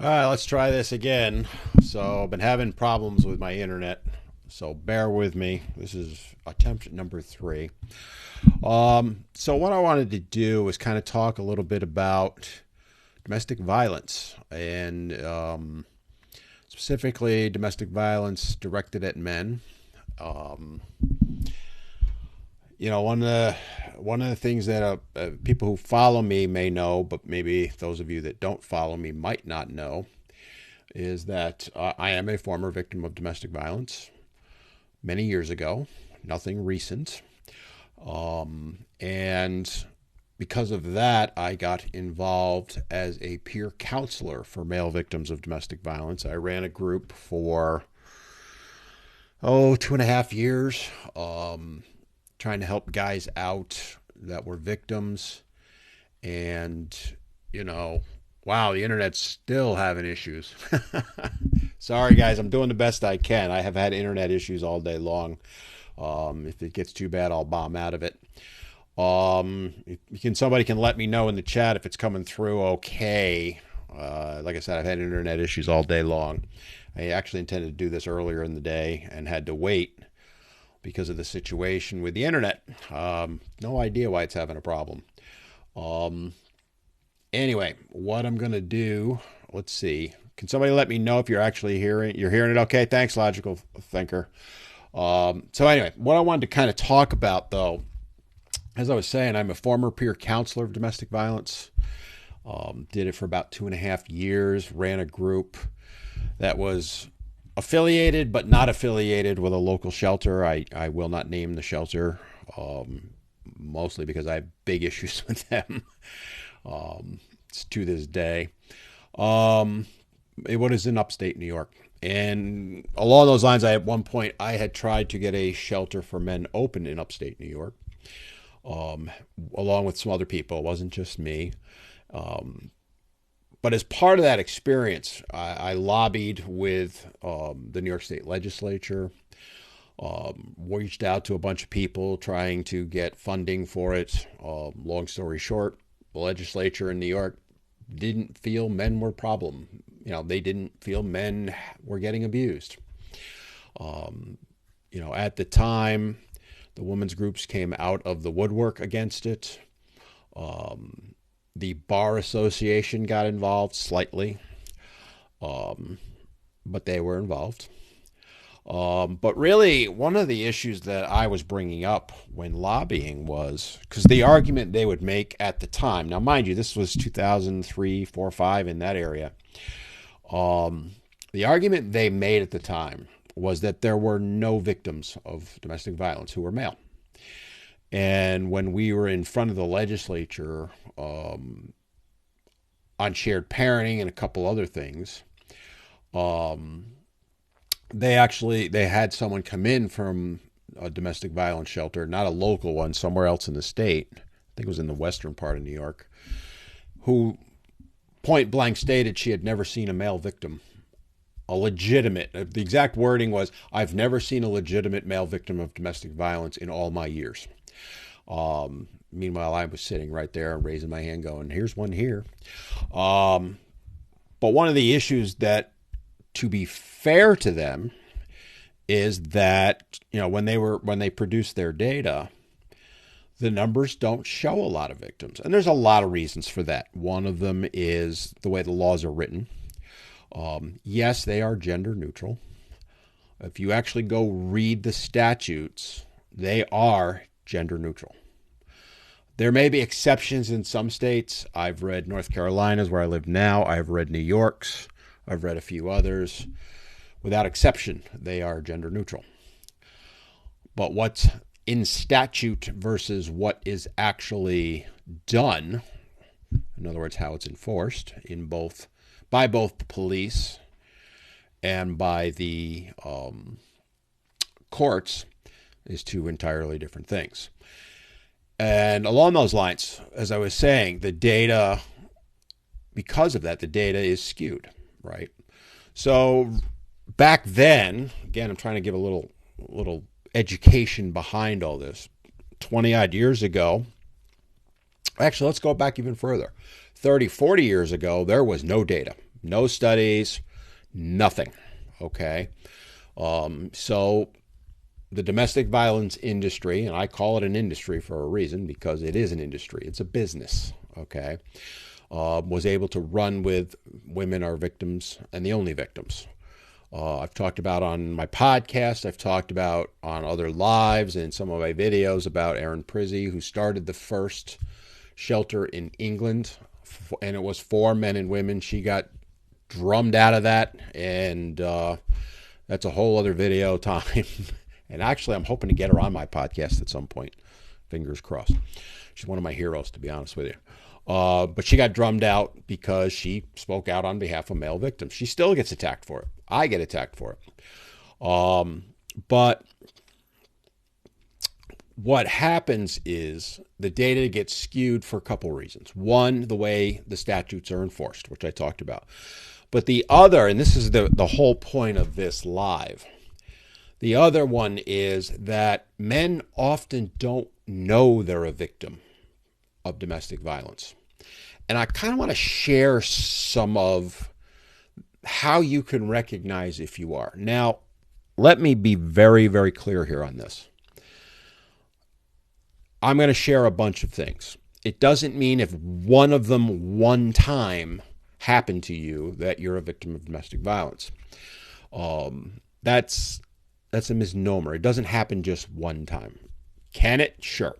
All right, let's try this again. So I've been having problems with my internet, so bear with me. This is attempt number 3. So what I wanted to do was kind of talk a little bit about domestic violence and specifically domestic violence directed at men. Um, one of the things that people who follow me may know, but maybe those of you that don't follow me might not know, is that I am a former victim of domestic violence many years ago, nothing recent. And because of that, I got involved as a peer counselor for male victims of domestic violence. I ran a group for, 2.5 years, trying to help guys out that were victims. And, wow, the internet's still having issues. Sorry, guys, I'm doing the best I can. I have had internet issues all day long. If it gets too bad, I'll bomb out of it. Somebody can let me know in the chat if it's coming through okay. Like I said, I've had internet issues all day long. I actually intended to do this earlier in the day and had to wait because of the situation with the internet. No idea why it's having a problem. Anyway, what I'm going to do, let's see. Can somebody let me know if you're actually hearing it okay? Thanks, Logical Thinker. So anyway, what I wanted to kind of talk about, though, as I was saying, I'm a former peer counselor of domestic violence. Did it for about 2.5 years, ran a group that was affiliated but not affiliated with a local shelter. I will not name the shelter, mostly because I have big issues with them to this day. It was in upstate New York. And along those lines, at one point, I had tried to get a shelter for men open in upstate New York, along with some other people. It wasn't just me. But as part of that experience, I lobbied with the New York State Legislature, reached out to a bunch of people trying to get funding for it. Long story short, the legislature in New York didn't feel men were a problem. They didn't feel men were getting abused. At the time, the women's groups came out of the woodwork against it. The Bar Association got involved slightly, but they were involved. But really, one of the issues that I was bringing up when lobbying was, because the argument they would make at the time, now mind you, this was 2003, 4, 5, in that area. The argument they made at the time was that there were no victims of domestic violence who were male. And when we were in front of the legislature on shared parenting and a couple other things, they had someone come in from a domestic violence shelter, not a local one, somewhere else in the state. I think it was in the western part of New York, who point blank stated she had never seen a male victim. The exact wording was, "I've never seen a legitimate male victim of domestic violence in all my years." Meanwhile, I was sitting right there and raising my hand going, "Here's one here." But one of the issues that, to be fair to them, is that, when they produced their data, the numbers don't show a lot of victims. And there's a lot of reasons for that. One of them is the way the laws are written. Yes, they are gender neutral. If you actually go read the statutes, they are gender neutral. There may be exceptions in some states. I've read North Carolina's, where I live now. I've read New York's. I've read a few others. Without exception, they are gender neutral. But what's in statute versus what is actually done, in other words, how it's enforced by both the police and by the courts, is two entirely different things. And along those lines, as I was saying, the data, because of that, the data is skewed, right? So back then, again, I'm trying to give a little education behind all this. 20 odd years ago, actually, let's go back even further. 30, 40 years ago, there was no data. No studies, nothing. Okay. So the domestic violence industry, and I call it an industry for a reason because it is an industry, it's a business. Okay. Was able to run with women are victims and the only victims. I've talked about on my podcast, I've talked about on other lives and some of my videos about Erin Prizzy, who started the first shelter in England, and it was for men and women. She got drummed out of that, and that's a whole other video time. And actually, I'm hoping to get her on my podcast at some point. Fingers crossed. She's one of my heroes, to be honest with you. But she got drummed out because she spoke out on behalf of male victims. She still gets attacked for it. I get attacked for it. But what happens is the data gets skewed for a couple reasons. One, the way the statutes are enforced, which I talked about. But the other, and this is the whole point of this live, the other one is that men often don't know they're a victim of domestic violence. And I kind of want to share some of how you can recognize if you are. Now, let me be very, very clear here on this. I'm going to share a bunch of things. It doesn't mean if one of them one time happened to you that you're a victim of domestic violence. That's a misnomer. It doesn't happen just one time. Can it? Sure.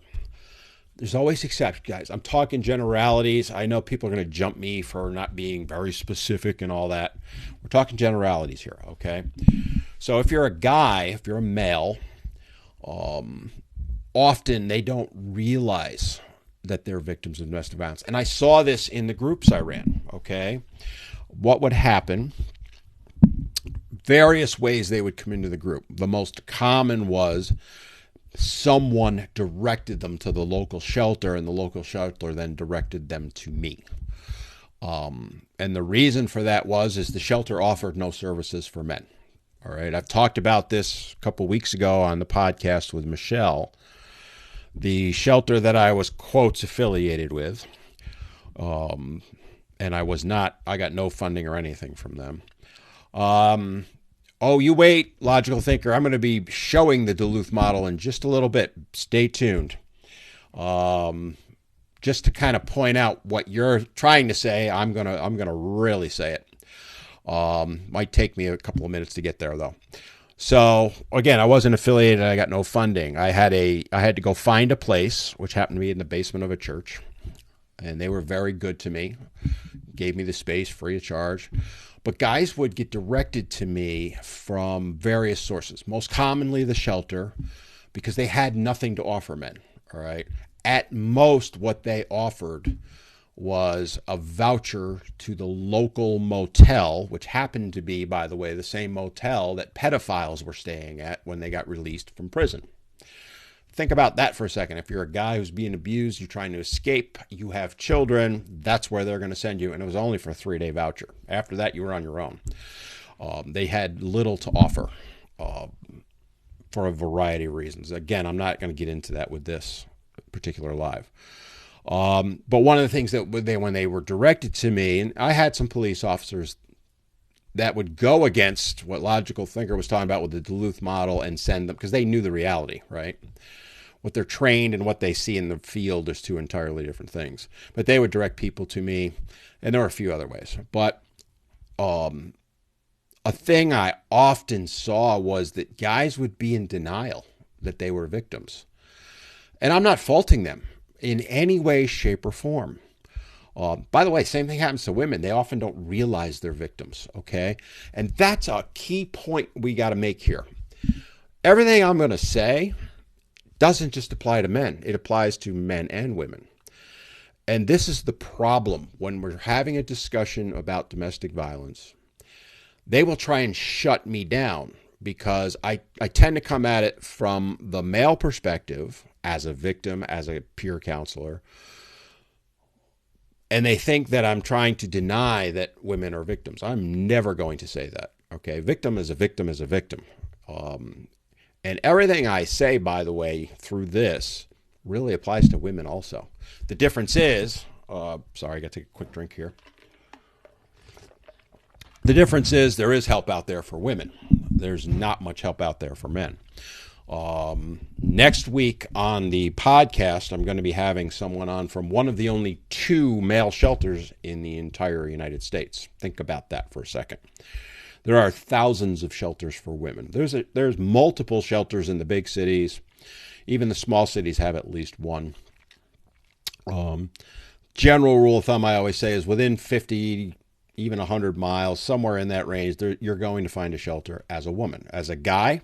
There's always exceptions, guys. I'm talking generalities. I know people are going to jump me for not being very specific and all that. We're talking generalities here, okay? So if you're a guy, if you're a male, often they don't realize that they're victims of domestic violence. And I saw this in the groups I ran, okay? What would happen? Various ways they would come into the group. The most common was someone directed them to the local shelter, and the local shelter then directed them to me. And the reason for that is the shelter offered no services for men. All right. I've talked about this a couple weeks ago on the podcast with Michelle. The shelter that I was, quotes, affiliated with, and I got no funding or anything from them. Oh, you wait, logical thinker. I'm going to be showing the Duluth model in just a little bit. Stay tuned. Just to kind of point out what you're trying to say, I'm gonna really say it. Might take me a couple of minutes to get there, though. So again, I wasn't affiliated. I got no funding. I had to go find a place, which happened to be in the basement of a church, and they were very good to me. Gave me the space free of charge. But guys would get directed to me from various sources, most commonly the shelter, because they had nothing to offer men. All right. At most, what they offered was a voucher to the local motel, which happened to be, by the way, the same motel that pedophiles were staying at when they got released from prison. Think about that for a second. If you're a guy who's being abused, you're trying to escape, you have children, that's where they're going to send you. And it was only for a 3-day voucher. After that, you were on your own. They had little to offer for a variety of reasons. Again, I'm not going to get into that with this particular live. But one of the things that when they were directed to me, and I had some police officers that would go against what Logical Thinker was talking about with the Duluth model and send them, because they knew the reality, right? What they're trained and what they see in the field is two entirely different things. But they would direct people to me, and there were a few other ways. But a thing I often saw was that guys would be in denial that they were victims. And I'm not faulting them in any way, shape, or form. By the way, same thing happens to women. They often don't realize they're victims, okay? And that's a key point we got to make here. Everything I'm going to say doesn't just apply to men. It applies to men and women. And this is the problem when we're having a discussion about domestic violence. They will try and shut me down because I tend to come at it from the male perspective as a victim, as a peer counselor. And they think that I'm trying to deny that women are victims. I'm never going to say that. Okay, victim is a victim is a victim. And everything I say, by the way, through this really applies to women also. The difference is, sorry, I got to take a quick drink here. The difference is there is help out there for women. There's not much help out there for men. Next week on the podcast, I'm going to be having someone on from one of the only 2 male shelters in the entire United States. Think about that for a second. There are thousands of shelters for women. There's multiple shelters in the big cities. Even the small cities have at least one. General rule of thumb I always say is within 50, even 100 miles, somewhere in that range, you're going to find a shelter as a woman. As a guy,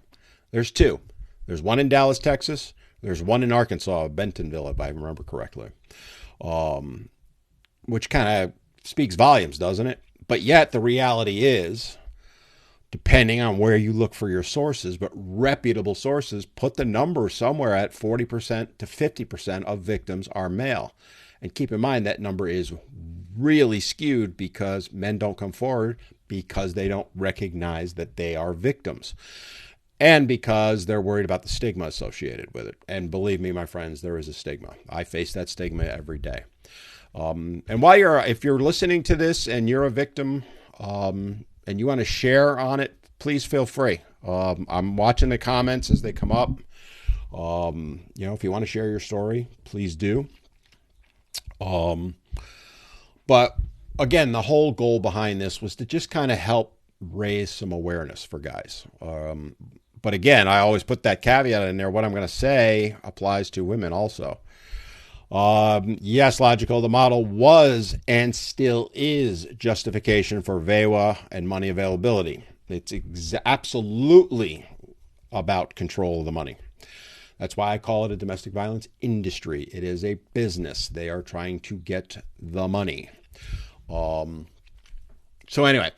there's 2. There's one in Dallas, Texas. There's one in Arkansas, Bentonville, if I remember correctly, which kind of speaks volumes, doesn't it? But yet the reality is, depending on where you look for your sources, but reputable sources put the number somewhere at 40% to 50% of victims are male. And keep in mind that number is really skewed because men don't come forward because they don't recognize that they are victims. And because they're worried about the stigma associated with it. And believe me, my friends, there is a stigma. I face that stigma every day. And if you're listening to this and you're a victim and you want to share on it, please feel free. I'm watching the comments as they come up. If you want to share your story, please do. But again, the whole goal behind this was to just kind of help raise some awareness for guys. But again, I always put that caveat in there. What I'm going to say applies to women also. Yes, Logical, the model was and still is justification for VEWA and money availability. It's absolutely about control of the money. That's why I call it a domestic violence industry. It is a business. They are trying to get the money. So anyway,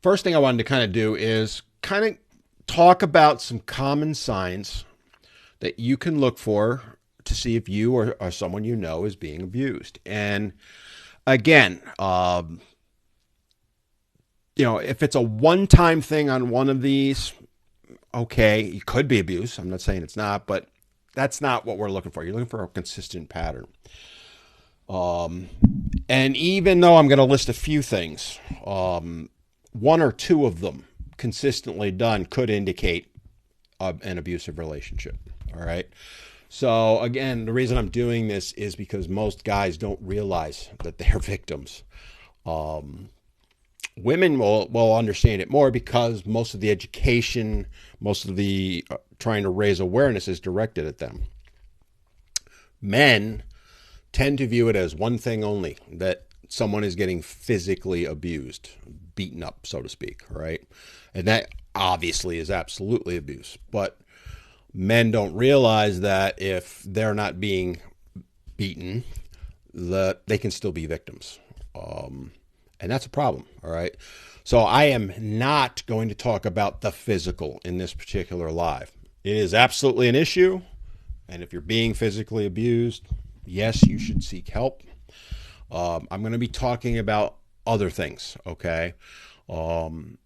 first thing I wanted to kind of do is kind of talk about some common signs that you can look for to see if you or someone you know is being abused. And again, if it's a one-time thing on one of these, okay, it could be abuse. I'm not saying it's not, but that's not what we're looking for. You're looking for a consistent pattern. And even though I'm going to list a few things, 1 or 2 of them consistently done could indicate an abusive relationship. All right. So again, the reason I'm doing this is because most guys don't realize that they're victims. Women will understand it more because most of the education, most of the trying to raise awareness is directed at them. Men tend to view it as one thing only, that someone is getting physically abused, beaten up, so to speak, right? And that obviously is absolutely abuse. But men don't realize that if they're not being beaten, that they can still be victims. And that's a problem, all right? So I am not going to talk about the physical in this particular live. It is absolutely an issue. And if you're being physically abused, yes, you should seek help. I'm going to be talking about other things, okay? And,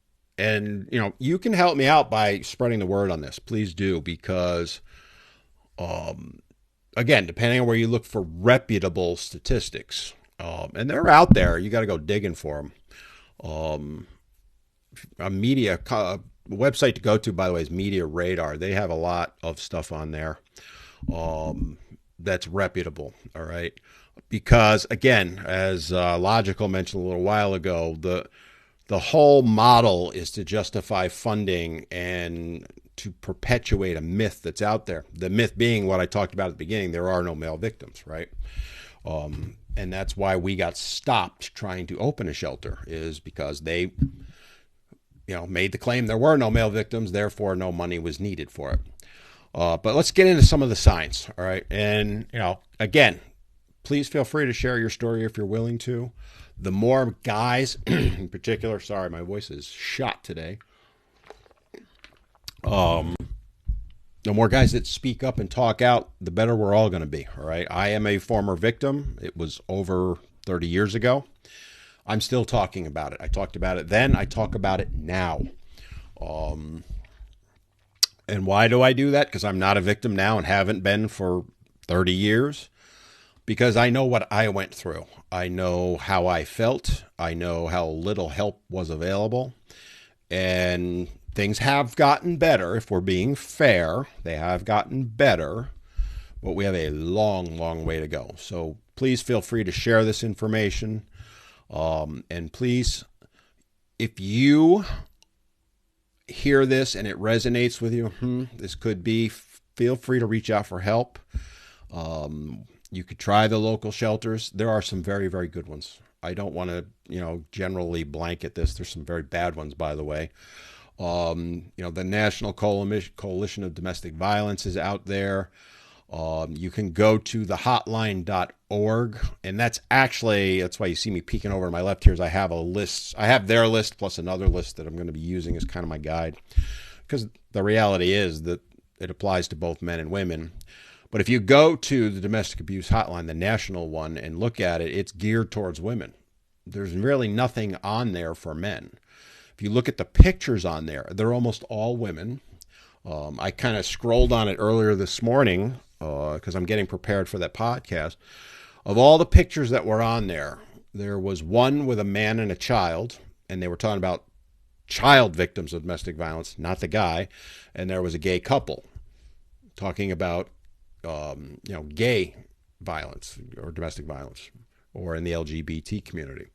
you can help me out by spreading the word on this. Please do, because, again, depending on where you look for reputable statistics, and they're out there, you got to go digging for them. A website to go to, by the way, is Media Radar. They have a lot of stuff on there that's reputable, all right? Because, again, as Logical mentioned a little while ago, the whole model is to justify funding and to perpetuate a myth that's out there. The myth being what I talked about at the beginning, there are no male victims, right? And that's why we got stopped trying to open a shelter, is because they, made the claim there were no male victims, therefore no money was needed for it. But let's get into some of the signs, all right? And, again, please feel free to share your story if you're willing to. The more guys, in particular, sorry, my voice is shot today. The more guys that speak up and talk out, the better we're all going to be, all right? I am a former victim. It was over 30 years ago. I'm still talking about it. I talked about it then. I talk about it now. And why do I do that? Because I'm not a victim now and haven't been for 30 years. because I know what I went through. I know how I felt. I know how little help was available. And things have gotten better. If we're being fair, they have gotten better. But we have a long, long way to go. So please feel free to share this information. And please, if you hear this and it resonates with you, this could be, feel free to reach out for help. You could try the local shelters. There are some very, very good ones. I don't want to, generally blanket this. There's some very bad ones, by the way. The National Coalition of Domestic Violence is out there. You can go to thehotline.org, and that's why you see me peeking over to my left here, is I have a list. I have their list plus another list that I'm going to be using as kind of my guide, because the reality is that it applies to both men and women. But if you go to the domestic abuse hotline, the national one, and look at it, it's geared towards women. There's really nothing on there for men. If you look at the pictures on there, they're almost all women. I kind of scrolled on it earlier this morning because I'm getting prepared for that podcast. Of all the pictures that were on there, there was one with a man and a child, and they were talking about child victims of domestic violence, not the guy. And there was a gay couple talking about gay violence or domestic violence, or in the LGBT community.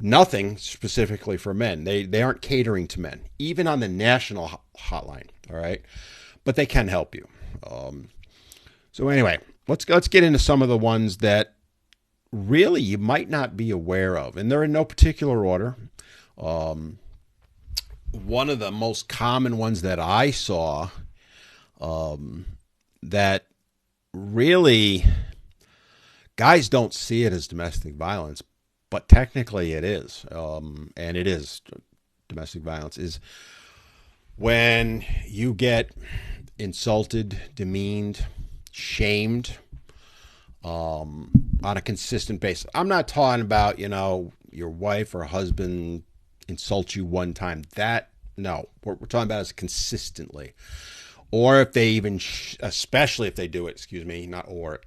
Nothing specifically for men. They aren't catering to men, even on the national hotline. All right, but they can help you. So anyway, let's get into some of the ones that really you might not be aware of, and they're in no particular order. One of the most common ones that I saw, that really guys don't see it as domestic violence, but technically it is, and it is domestic violence, is when you get insulted, demeaned, shamed on a consistent basis. I'm not talking about, your wife or husband insults you one time. No, what we're talking about is consistently. Or if they even, especially if they do it,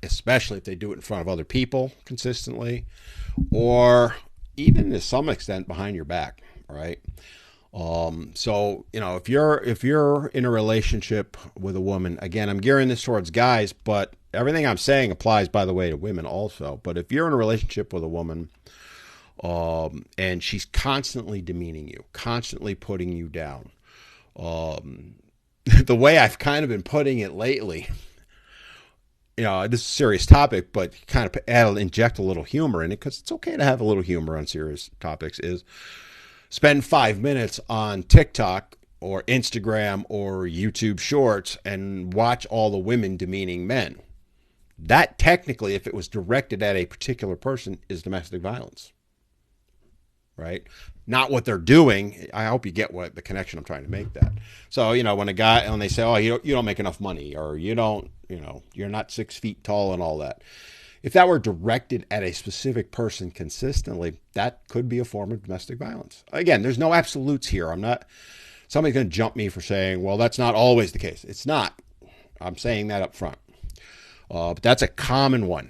especially if they do it in front of other people consistently, or even to some extent behind your back, right? So, if you're in a relationship with a woman, again, I'm gearing this towards guys, but everything I'm saying applies, by the way, to women also. But if you're in a relationship with a woman, and she's constantly demeaning you, constantly putting you down, the way I've kind of been putting it lately, this is a serious topic, but kind of inject a little humor in it, because it's okay to have a little humor on serious topics, is spend 5 minutes on TikTok or Instagram or YouTube Shorts and watch all the women demeaning men. That technically, if it was directed at a particular person, is domestic violence, right? Not what they're doing. I hope you get what the connection I'm trying to make that. So, when they say, oh, you don't make enough money, or you're not 6 feet tall and all that. If that were directed at a specific person consistently, that could be a form of domestic violence. Again, there's no absolutes here. Somebody's going to jump me for saying, well, that's not always the case. It's not. I'm saying that up front. But that's a common one.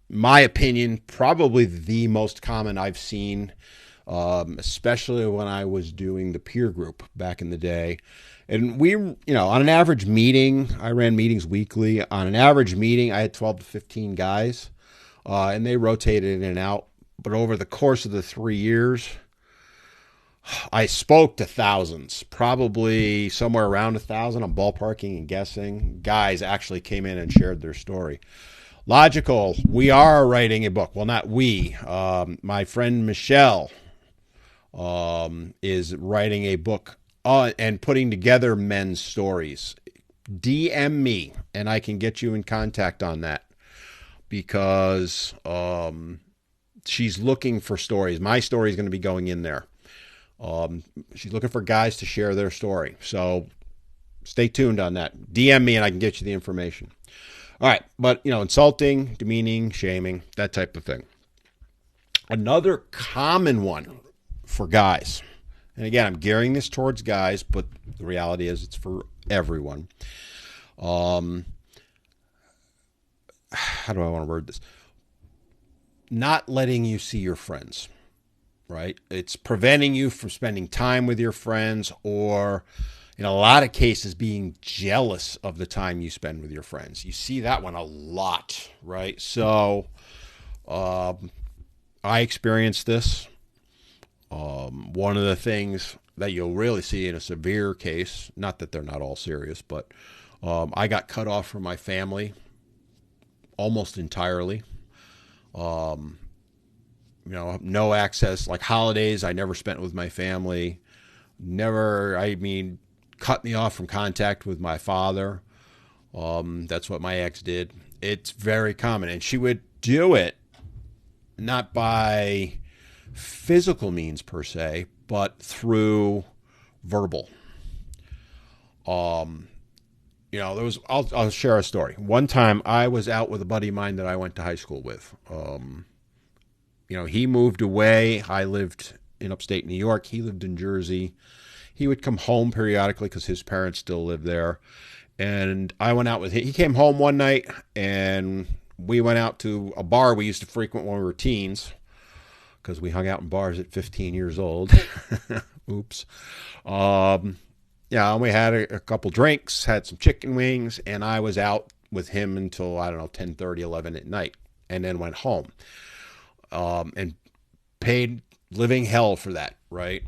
My opinion, probably the most common I've seen, especially when I was doing the peer group back in the day. And we, on an average meeting, I ran meetings weekly. On an average meeting, I had 12 to 15 guys, and they rotated in and out. But over the course of the 3 years, I spoke to thousands, probably somewhere around 1,000. I'm ballparking and guessing. Guys actually came in and shared their story. Logical, we are writing a book. Well, not we. My friend Michelle is writing a book and putting together men's stories. DM me, and I can get you in contact on that, because she's looking for stories. My story is going to be going in there. She's looking for guys to share their story. So stay tuned on that. DM me and I can get you the information. All right. But, insulting, demeaning, shaming, that type of thing. Another common one for guys, and again, I'm gearing this towards guys, but the reality is it's for everyone. how do I want to word this? Not letting you see your friends, right? It's preventing you from spending time with your friends, or in a lot of cases, being jealous of the time you spend with your friends. You see that one a lot, right? So I experienced this. One of the things that you'll really see in a severe case, not that they're not all serious, but I got cut off from my family almost entirely. No access, like holidays, I never spent with my family. Never, I mean, cut me off from contact with my father. That's what my ex did. It's very common. And she would do it not by physical means per se, but through verbal. There was, I'll share a story. One time I was out with a buddy of mine that I went to high school with. He moved away. I lived in upstate New York. He lived in Jersey. He would come home periodically because his parents still lived there. And I went out with him. He came home one night and we went out to a bar we used to frequent when we were teens, because we hung out in bars at 15 years old. Oops. And we had a couple drinks, had some chicken wings, and I was out with him until, I don't know, 10:30, 11 at night, and then went home. And paid living hell for that, right?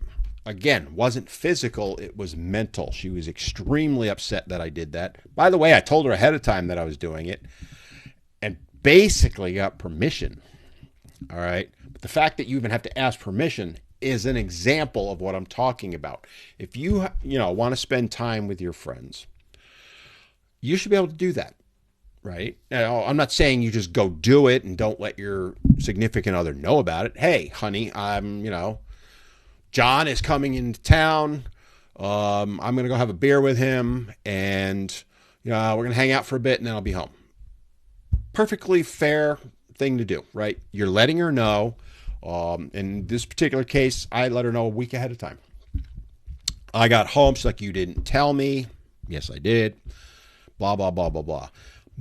Again, wasn't physical, it was mental. She was extremely upset that I did that. By the way, I told her ahead of time that I was doing it and basically got permission. All right. But the fact that you even have to ask permission is an example of what I'm talking about. If you want to spend time with your friends, you should be able to do that. Right? Now, I'm not saying you just go do it and don't let your significant other know about it. Hey, honey, John is coming into town. I'm going to go have a beer with him, and we're going to hang out for a bit, and then I'll be home. Perfectly fair thing to do, right? You're letting her know. In this particular case, I let her know a week ahead of time. I got home. She's like, you didn't tell me. Yes, I did. Blah, blah, blah, blah, blah.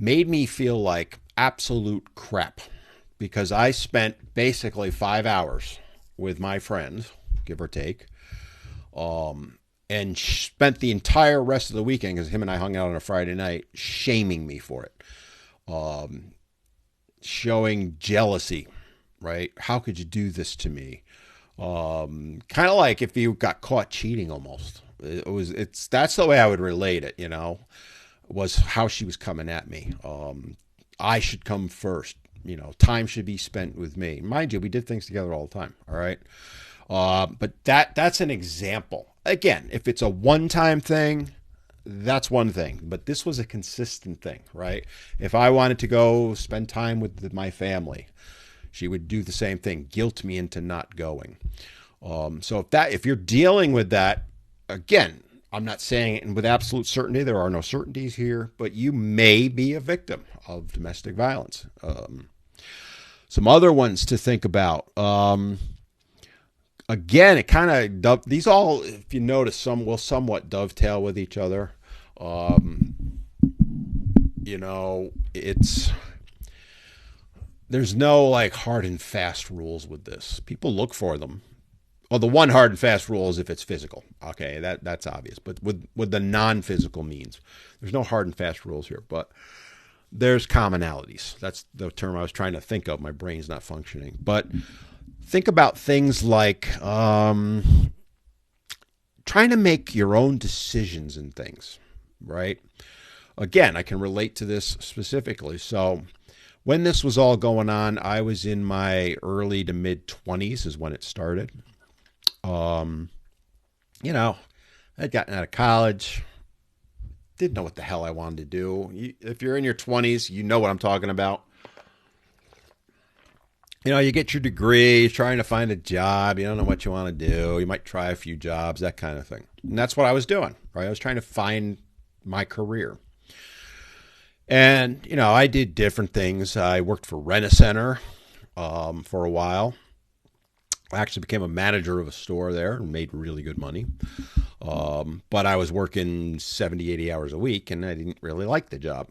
Made me feel like absolute crap, because I spent basically 5 hours with my friends, give or take, and spent the entire rest of the weekend, because him and I hung out on a Friday night, shaming me for it, showing jealousy, right? How could you do this to me? Kind of like if you got caught cheating almost. That's the way I would relate it, was how she was coming at me. I should come first. Time should be spent with me. Mind you, we did things together all the time. All right. But that's an example. Again, if it's a one-time thing, that's one thing. But this was a consistent thing, right? If I wanted to go spend time with my family, she would do the same thing, guilt me into not going. So if you're dealing with that, again, I'm not saying it with absolute certainty. There are no certainties here, but you may be a victim of domestic violence. Some other ones to think about. Again, it kind of, these all, if you notice, will somewhat dovetail with each other. There's no like hard and fast rules with this. People look for them. Well, the one hard and fast rule is if it's physical. Okay, that's obvious. But with the non-physical means, there's no hard and fast rules here. But there's commonalities. That's the term I was trying to think of. My brain's not functioning. But think about things like trying to make your own decisions and things, right? Again, I can relate to this specifically. So when this was all going on, I was in my early to mid-20s is when it started. I'd gotten out of college, didn't know what the hell I wanted to do. If you're in your 20s, you know what I'm talking about. You get your degree, you're trying to find a job, you don't know what you want to do, you might try a few jobs, that kind of thing. And that's what I was doing, right? I was trying to find my career. And, I did different things. I worked for Rent-A-Center for a while. I actually became a manager of a store there and made really good money. But I was working 70, 80 hours a week, and I didn't really like the job.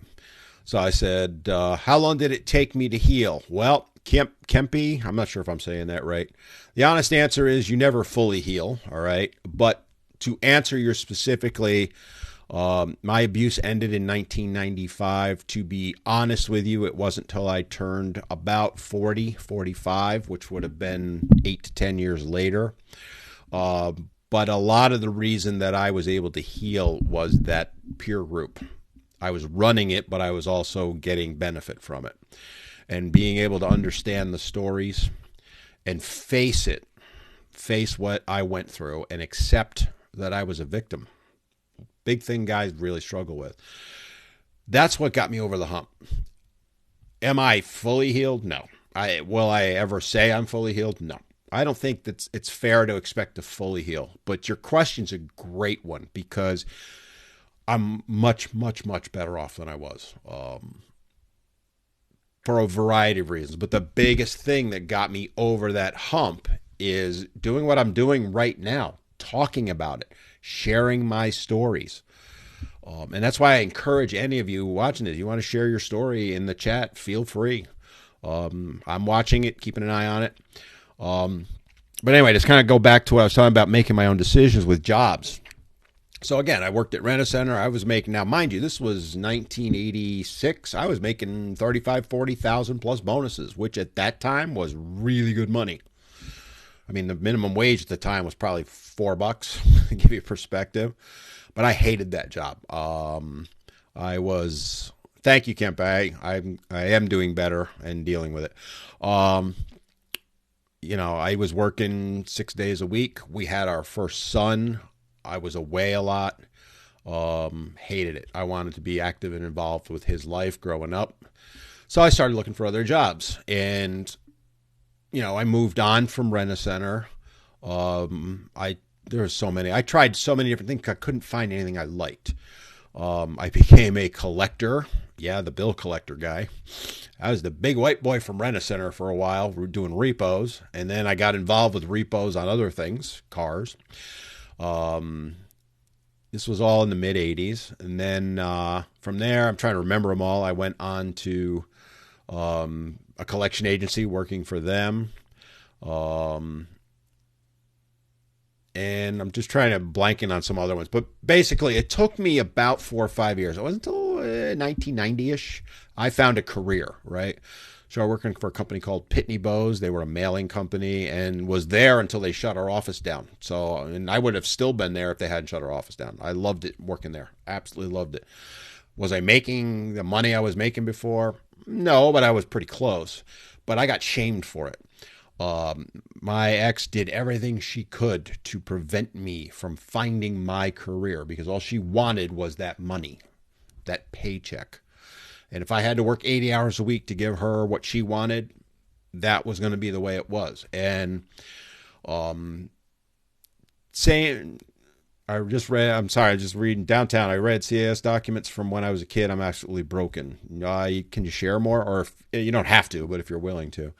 So I said, how long did it take me to heal? Well, Kempe, I'm not sure if I'm saying that right. The honest answer is you never fully heal, all right? But to answer your specifically, my abuse ended in 1995. To be honest with you, it wasn't until I turned about 45, which would have been 8 to 10 years later. But a lot of the reason that I was able to heal was that peer group. I was running it, but I was also getting benefit from it. And being able to understand the stories and face what I went through and accept that I was a victim. Big thing guys really struggle with. That's what got me over the hump. Am I fully healed? No. Will I ever say I'm fully healed? No. I don't think that it's fair to expect to fully heal. But your question's a great one because I'm much, much, much better off than I was for a variety of reasons. But the biggest thing that got me over that hump is doing what I'm doing right now, talking about it, sharing my stories. And that's why I encourage any of you watching this, you want to share your story in the chat, feel free. I'm watching it, keeping an eye on it. But anyway, just kind of go back to what I was talking about, making my own decisions with jobs. So again, I worked at Rent-A-Center. I was making, now mind you, this was 1986. I was making 35, 40,000 plus bonuses, which at that time was really good money. I mean, the minimum wage at the time was probably $4 to give you perspective, but I hated that job. Thank you, Kemp. I am doing better and dealing with it. I was working 6 days a week. We had our first son. I was away a lot. Hated it. I wanted to be active and involved with his life growing up. So I started looking for other jobs. And, I moved on from Rent-A-Center. There were so many. I tried so many different things. I couldn't find anything I liked. I became a collector. Yeah, the bill collector guy. I was the big white boy from Rent-A-Center for a while. We were doing repos. And then I got involved with repos on other things, cars. This was all in the mid 80s. And then, from there, I'm trying to remember them all. I went on to, a collection agency working for them. And I'm just trying to blanking on some other ones, but basically it took me about 4 or 5 years. It wasn't until 1990-ish I found a career, right? So I was working for a company called Pitney Bowes. They were a mailing company and was there until they shut our office down. So, and I would have still been there if they hadn't shut our office down. I loved it working there. Absolutely loved it. Was I making the money I was making before? No, but I was pretty close. But I got shamed for it. My ex did everything she could to prevent me from finding my career because all she wanted was that money, that paycheck. And if I had to work 80 hours a week to give her what she wanted, that was going to be the way it was. And I just reading downtown. I read CAS documents from when I was a kid. I'm absolutely broken. Can you share more? Or if, you don't have to, but if you're willing to.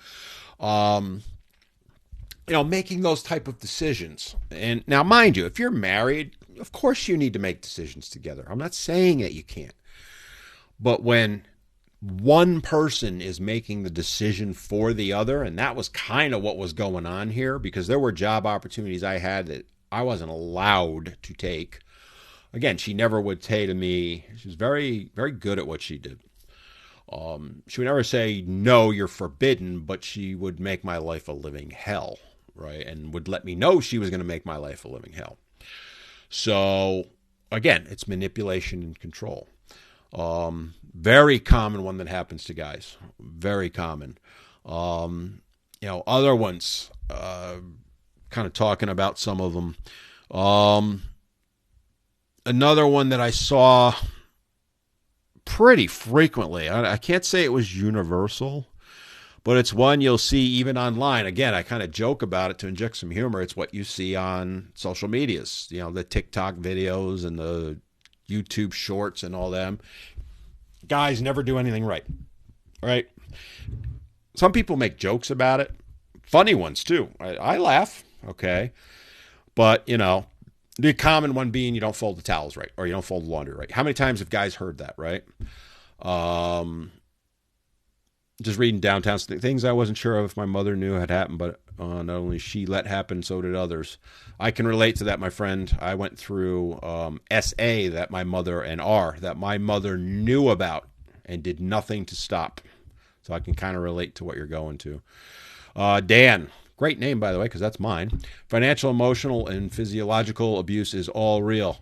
Making those type of decisions. And now, mind you, if you're married, of course you need to make decisions together. I'm not saying that you can't. But when one person is making the decision for the other, and that was kind of what was going on here, because there were job opportunities I had that I wasn't allowed to take. Again, she never would say to me, she was very, very good at what she did. She would never say, no, you're forbidden, but she would make my life a living hell, right? And would let me know she was going to make my life a living hell. So, again, it's manipulation and control. Very common one that happens to guys. Very common. Other ones, kind of talking about some of them. Another one that I saw pretty frequently, I can't say it was universal, but it's one you'll see even online. Again, I kind of joke about it to inject some humor. It's what you see on social medias, the TikTok videos and the YouTube shorts and all them. Guys never do anything right. Right? Some people make jokes about it. Funny ones too. I laugh. Okay. But, the common one being you don't fold the towels right, or you don't fold the laundry right. How many times have guys heard that, right? Just reading downtown things I wasn't sure of if my mother knew had happened, but not only she let happen, so did others. I can relate to that, my friend. I went through SA that my mother and R that my mother knew about and did nothing to stop. So I can kind of relate to what you're going to. Dan, great name, by the way, because that's mine. Financial, emotional, and physiological abuse is all real.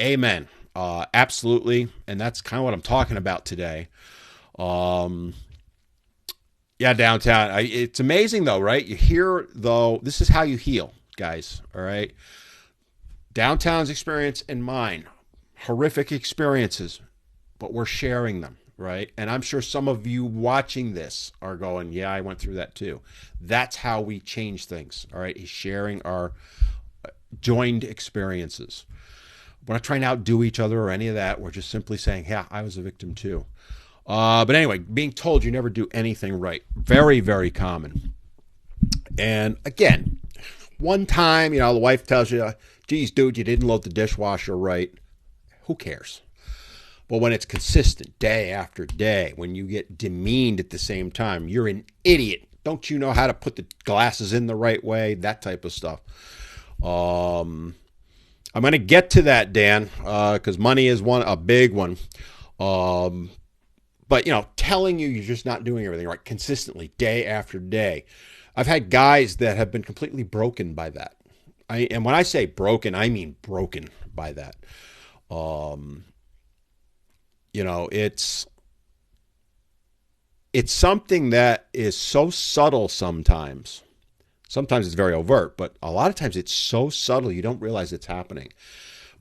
Amen. Absolutely. And that's kind of what I'm talking about today. Yeah, downtown. It's amazing, though, right? You hear, though, this is how you heal, guys, all right? Downtown's experience and mine, horrific experiences, but we're sharing them, right? And I'm sure some of you watching this are going, yeah, I went through that too. That's how we change things, all right? Is sharing our joined experiences. We're not trying to outdo each other or any of that. We're just simply saying, yeah, I was a victim too. But anyway, being told you never do anything right. Very, very common. And again, one time, the wife tells you, geez, dude, you didn't load the dishwasher right. Who cares? But when it's consistent, day after day, when you get demeaned at the same time, you're an idiot. Don't you know how to put the glasses in the right way? That type of stuff. I'm going to get to that, Dan, because money is a big one. But, telling you you're just not doing everything right consistently, day after day. I've had guys that have been completely broken by that. And when I say broken, I mean broken by that. It's something that is so subtle sometimes. Sometimes it's very overt, but a lot of times it's so subtle you don't realize it's happening.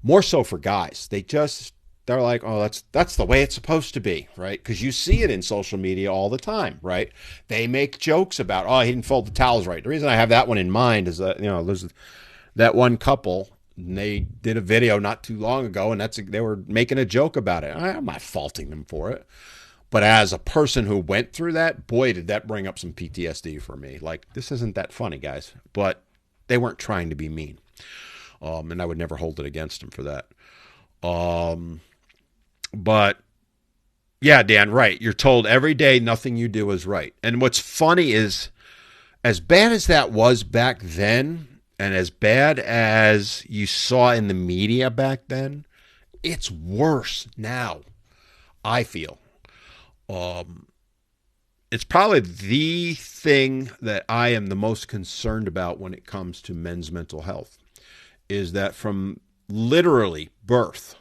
More so for guys. They're like, oh, that's the way it's supposed to be, right? Because you see it in social media all the time, right? They make jokes about, oh, he didn't fold the towels right. The reason I have that one in mind is that, there's that one couple, and they did a video not too long ago, and they were making a joke about it. I'm not faulting them for it. But as a person who went through that, boy, did that bring up some PTSD for me. Like, this isn't that funny, guys. But they weren't trying to be mean. And I would never hold it against them for that. But yeah, Dan, right. You're told every day nothing you do is right. And what's funny is, as bad as that was back then, and as bad as you saw in the media back then, it's worse now, I feel. It's probably the thing that I am the most concerned about when it comes to men's mental health, is that from literally birth,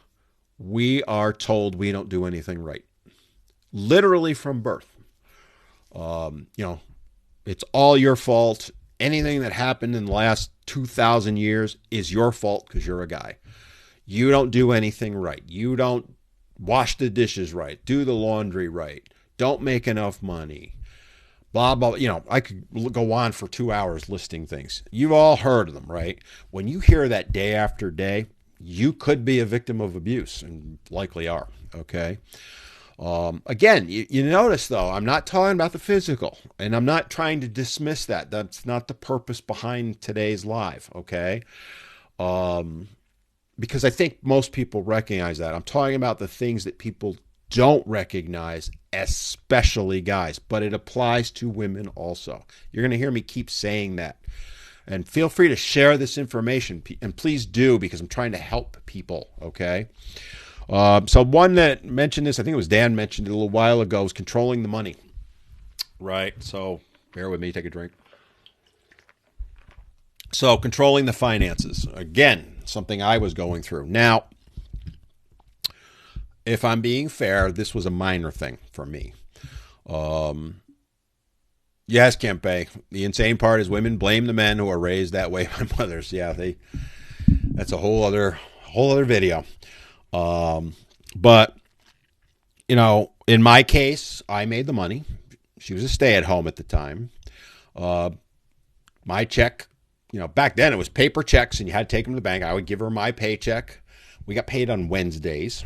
we are told we don't do anything right. Literally from birth. It's all your fault. Anything that happened in the last 2,000 years is your fault because you're a guy. You don't do anything right. You don't wash the dishes right. Do the laundry right. Don't make enough money. Blah, blah. I could go on for 2 hours listing things. You've all heard of them, right? When you hear that day after day, you could be a victim of abuse, and likely are, okay? Again, you notice, though, I'm not talking about the physical, and I'm not trying to dismiss that. That's not the purpose behind today's live, okay? Because I think most people recognize that. I'm talking about the things that people don't recognize, especially guys, but it applies to women also. You're going to hear me keep saying that. And feel free to share this information, and please do, because I'm trying to help people, okay? So one that mentioned this, I think it was Dan mentioned it a little while ago, is controlling the money, right? So bear with me, take a drink. So controlling the finances, again, something I was going through. Now, if I'm being fair, this was a minor thing for me. Yes, Kempe. The insane part is women blame the men who are raised that way by mothers. Yeah, that's a whole other video. But in my case, I made the money. She was a stay-at-home at the time. My check, back then it was paper checks, and you had to take them to the bank. I would give her my paycheck. We got paid on Wednesdays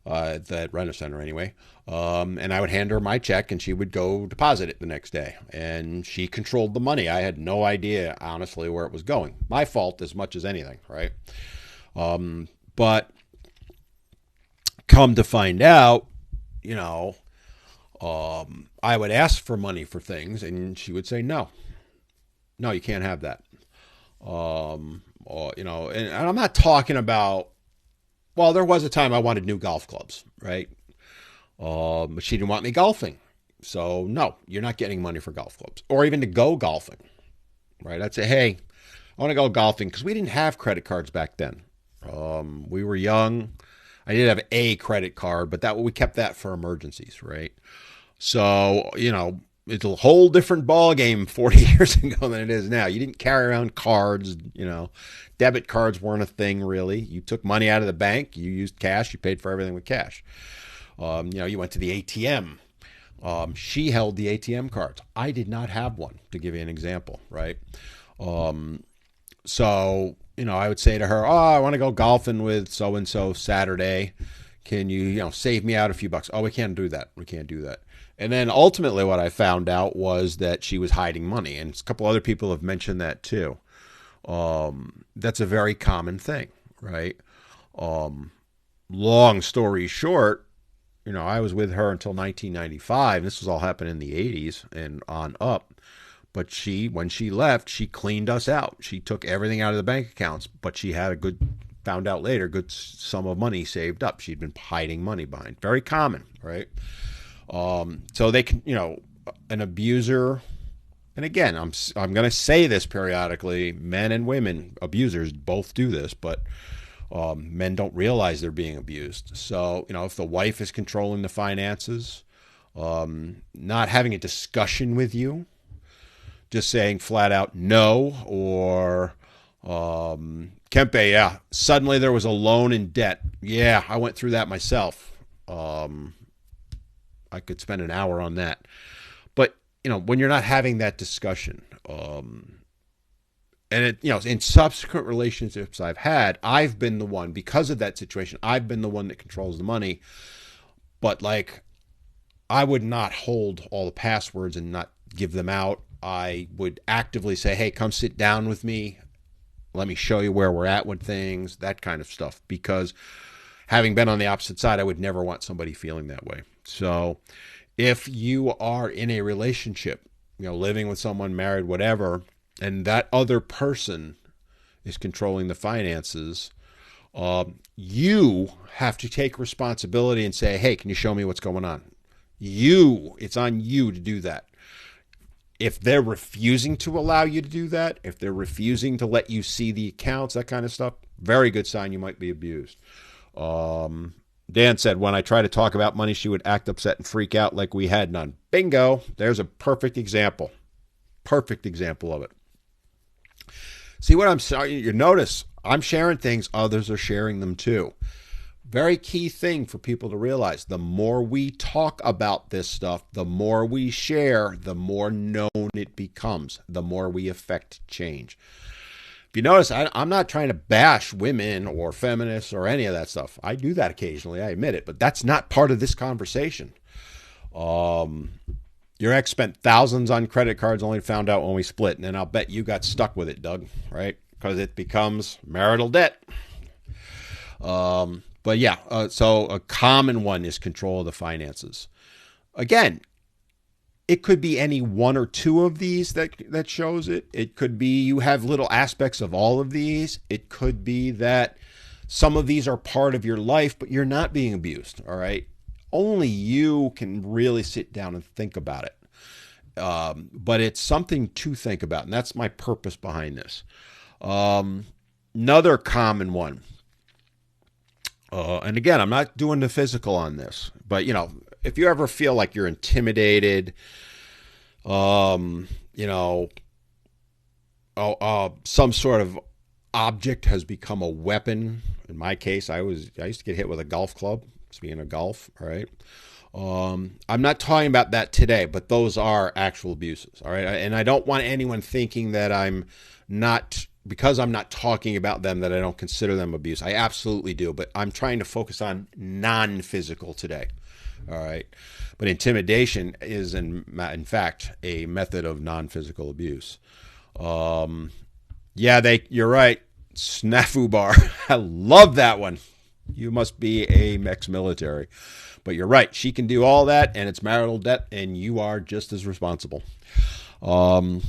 at the Rent Center anyway. And I would hand her my check, and she would go deposit it the next day. And she controlled the money. I had no idea, honestly, where it was going. My fault as much as anything, right? But come to find out, you know, I would ask for money for things, and she would say, no, no, you can't have that. And I'm not talking about, well, there was a time I wanted new golf clubs, right? But she didn't want me golfing. So, no, you're not getting money for golf clubs or even to go golfing, right? I'd say, hey, I want to go golfing because we didn't have credit cards back then. We were young. I did have a credit card, but we kept that for emergencies, right? So, it's a whole different ball game 40 years ago than it is now. You didn't carry around cards, debit cards weren't a thing really. You took money out of the bank, you used cash, you paid for everything with cash. You went to the ATM. She held the ATM cards. I did not have one, to give you an example, right? So, I would say to her, oh, I want to go golfing with so-and-so Saturday. Can you, save me out a few bucks? Oh, we can't do that. We can't do that. And then ultimately what I found out was that she was hiding money. And a couple other people have mentioned that too. That's a very common thing, right? Long story short, I was with her until 1995. This was all happening in the 80s and on up. But when she left, she cleaned us out. She took everything out of the bank accounts, but she had found out later, good sum of money saved up. She'd been hiding money behind. Very common, right? So they can, an abuser, and again, I'm going to say this periodically, men and women, abusers both do this, but men don't realize they're being abused. So, if the wife is controlling the finances, not having a discussion with you, just saying flat out no, or Kempe, yeah, suddenly there was a loan in debt. Yeah, I went through that myself. I could spend an hour on that. But, when you're not having that discussion, and in subsequent relationships I've had, I've been the one, because of that situation, I've been the one that controls the money. But I would not hold all the passwords and not give them out. I would actively say, hey, come sit down with me. Let me show you where we're at with things, that kind of stuff. Because having been on the opposite side, I would never want somebody feeling that way. So if you are in a relationship, living with someone, married, whatever, and that other person is controlling the finances, you have to take responsibility and say, hey, can you show me what's going on? It's on you to do that. If they're refusing to allow you to do that, if they're refusing to let you see the accounts, that kind of stuff, very good sign you might be abused. Dan said, when I try to talk about money, she would act upset and freak out like we had none. Bingo. There's a perfect example. Perfect example of it. See what I'm saying? You notice I'm sharing things, others are sharing them too. Very key thing for people to realize. The more we talk about this stuff, the more we share, the more known it becomes, the more we affect change. If you notice, I'm not trying to bash women or feminists or any of that stuff. I do that occasionally, I admit it, but that's not part of this conversation. Your ex spent thousands on credit cards, only found out when we split, and then I'll bet you got stuck with it, Doug, right? Because it becomes marital debt. But yeah, so a common one is control of the finances. Again, it could be any one or two of these that shows it. It could be you have little aspects of all of these. It could be that some of these are part of your life, but you're not being abused, all right? Only you can really sit down and think about it. But it's something to think about, and that's my purpose behind this. Another common one. And again, I'm not doing the physical on this, but if you ever feel like you're intimidated, some sort of object has become a weapon. In my case, I used to get hit with a golf club, speaking of golf, all right? I'm not talking about that today, but those are actual abuses, all right? And I don't want anyone thinking that because I'm not talking about them, that I don't consider them abuse. I absolutely do, but I'm trying to focus on non-physical today. All right. But intimidation is, in fact, a method of non-physical abuse. You're right. Snafu bar. I love that one. You must be a ex-military. But you're right. She can do all that, and it's marital debt, and you are just as responsible. Um,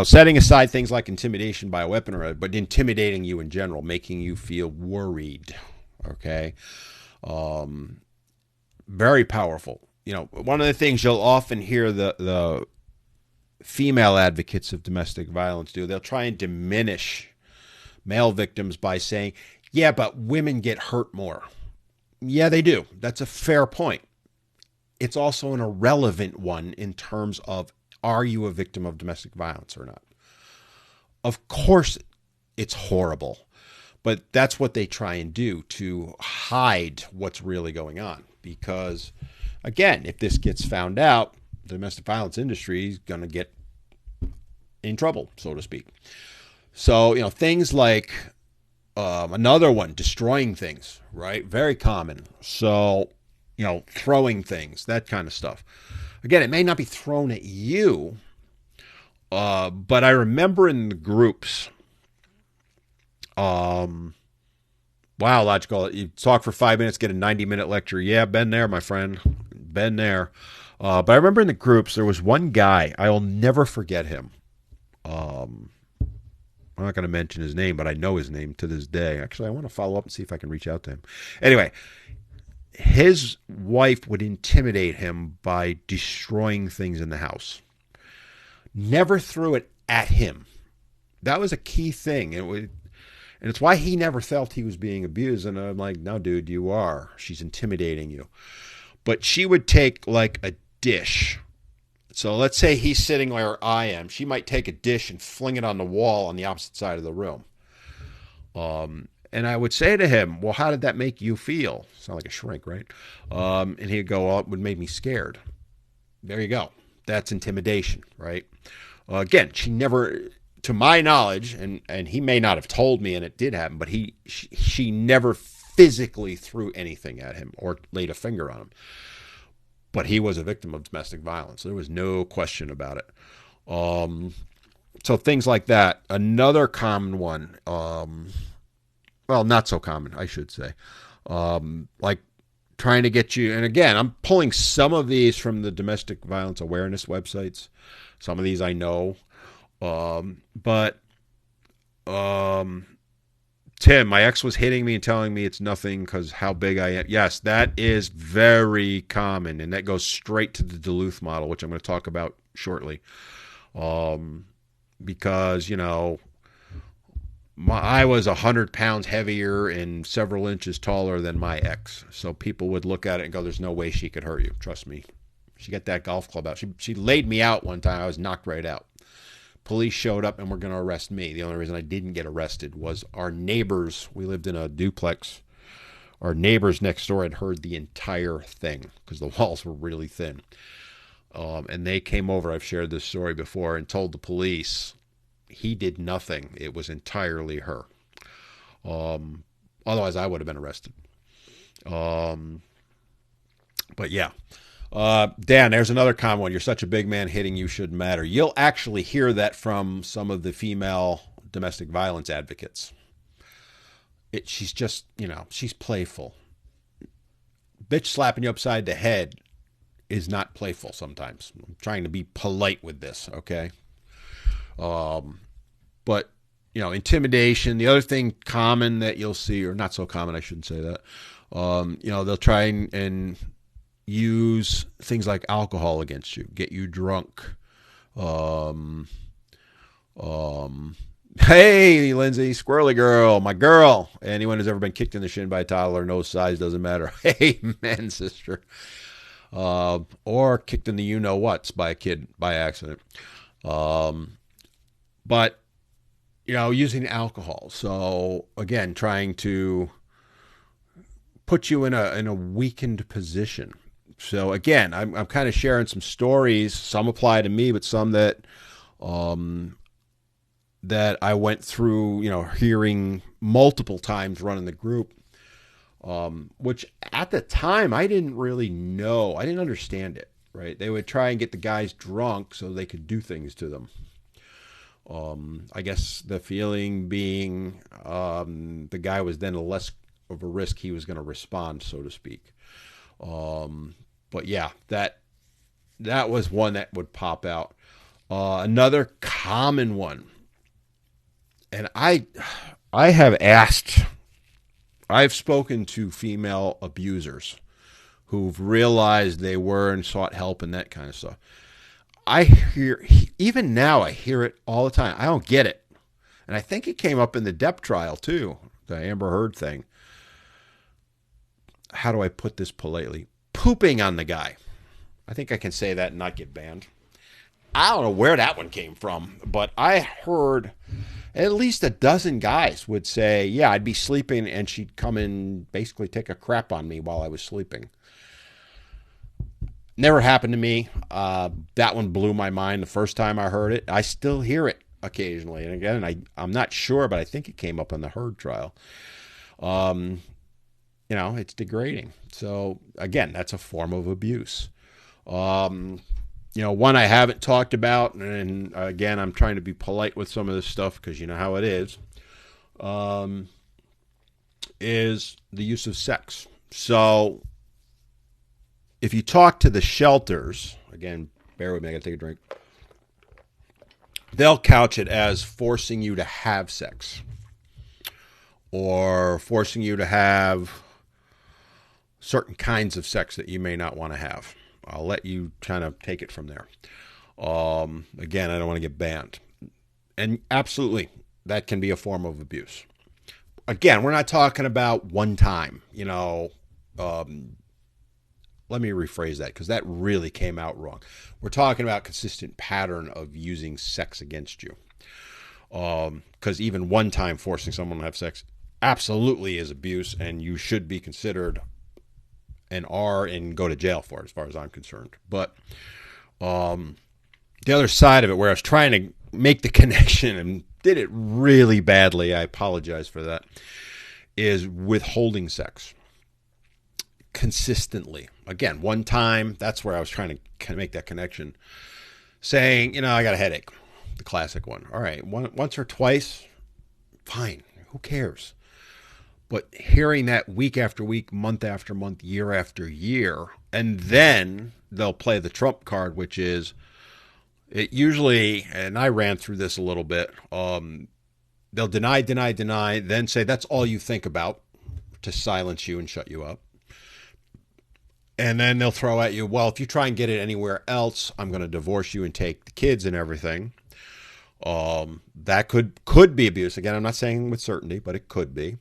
setting aside things like intimidation by a weapon, but intimidating you in general, making you feel worried. Okay. Very powerful. One of the things you'll often hear the female advocates of domestic violence do, they'll try and diminish male victims by saying, yeah, but women get hurt more. Yeah, they do. That's a fair point. It's also an irrelevant one in terms of, are you a victim of domestic violence or not? Of course, it's horrible, but that's what they try and do to hide what's really going on. Because, again, if this gets found out, the domestic violence industry is going to get in trouble, so to speak. So, things like another one, destroying things, right? Very common. So, throwing things, that kind of stuff. Again, it may not be thrown at you, but I remember in the groups, wow, Logical, you talk for 5 minutes, get a 90-minute lecture. Yeah, been there, my friend. Been there. But I remember in the groups, there was one guy, I will never forget him. I'm not going to mention his name, but I know his name to this day. Actually, I want to follow up and see if I can reach out to him. Anyway, his wife would intimidate him by destroying things in the house. Never threw it at him. That was a key thing. And it's why he never felt he was being abused. And I'm like, no, dude, you are. She's intimidating you. But she would take like a dish. So let's say he's sitting where I am. She might take a dish and fling it on the wall on the opposite side of the room. And I would say to him, well, how did that make you feel? Sound like a shrink, right? And he'd go, oh, it would make me scared. There you go. That's intimidation, right? Again, she never, to my knowledge, and he may not have told me, and it did happen, but she never physically threw anything at him or laid a finger on him. But he was a victim of domestic violence. There was no question about it. So things like that. Another common one, well, not so common, I should say. Like trying to get you, and again, I'm pulling some of these from the domestic violence awareness websites. Some of these I know. But Tim, my ex was hitting me and telling me it's nothing because how big I am. Yes, that is very common, and that goes straight to the Duluth model, which I'm going to talk about shortly. Because, I was 100 pounds heavier and several inches taller than my ex. So people would look at it and go, there's no way she could hurt you. Trust me. She got that golf club out. She laid me out one time. I was knocked right out. Police showed up and were going to arrest me. The only reason I didn't get arrested was our neighbors. We lived in a duplex. Our neighbors next door had heard the entire thing because the walls were really thin. And they came over, I've shared this story before, and told the police he did nothing. It was entirely her. Otherwise, I would have been arrested. But yeah. Dan, there's another common one. You're such a big man, hitting you shouldn't matter. You'll actually hear that from some of the female domestic violence advocates. She's just, she's playful. Bitch slapping you upside the head is not playful sometimes. I'm trying to be polite with this, okay? But, intimidation. The other thing common that you'll see, or not so common, I shouldn't say that. They'll try and use things like alcohol against you, get you drunk. Hey, Lindsay, squirrely girl, my girl. Anyone who's ever been kicked in the shin by a toddler, no size, doesn't matter. Amen, sister. Or kicked in the you-know-whats by a kid by accident. But, using alcohol. So, again, trying to put you in a weakened position. So again, I'm kind of sharing some stories. Some apply to me, but some that that I went through, hearing multiple times running the group, which at the time I didn't really know. I didn't understand it, right? They would try and get the guys drunk so they could do things to them. I guess the feeling being the guy was then of a risk he was going to respond, so to speak. But yeah, that was one that would pop out. Another common one, and I've spoken to female abusers who've realized they were and sought help and that kind of stuff. Even now, I hear it all the time. I don't get it. And I think it came up in the Depp trial too, the Amber Heard thing. How do I put this politely? Pooping on the guy. I think I can say that and not get banned. I don't know where that one came from, but I heard at least a dozen guys would say, yeah, I'd be sleeping and she'd come and basically take a crap on me while I was sleeping. Never happened to me. That one blew my mind the first time I heard it. I still hear it occasionally. And again, I'm not sure, but I think it came up on the Heard trial. It's degrading. So again, that's a form of abuse. One I haven't talked about, and again, I'm trying to be polite with some of this stuff because you know how it is the use of sex. So if you talk to the shelters, again, bear with me, I gotta take a drink. They'll couch it as forcing you to have sex or forcing you to have certain kinds of sex that you may not want to have. I'll let you kind of take it from there. Again, I don't want to get banned. And absolutely, that can be a form of abuse. Again, we're not talking about one time, let me rephrase that because that really came out wrong. We're talking about consistent pattern of using sex against you. Because even one time forcing someone to have sex absolutely is abuse, and you should be considered and go to jail for it, as far as I'm concerned. But the other side of it, where I was trying to make the connection and did it really badly, I apologize for that, is withholding sex consistently. Again, one time, that's where I was trying to make that connection. Saying, I got a headache, the classic one. All right, once or twice, fine, who cares? But hearing that week after week, month after month, year after year, and then they'll play the trump card, which is, it usually, and I ran through this a little bit, they'll deny, then say that's all you think about to silence you and shut you up. And then they'll throw at you, well, if you try and get it anywhere else, I'm going to divorce you and take the kids and everything. That could be abuse. Again, I'm not saying with certainty, but it could be.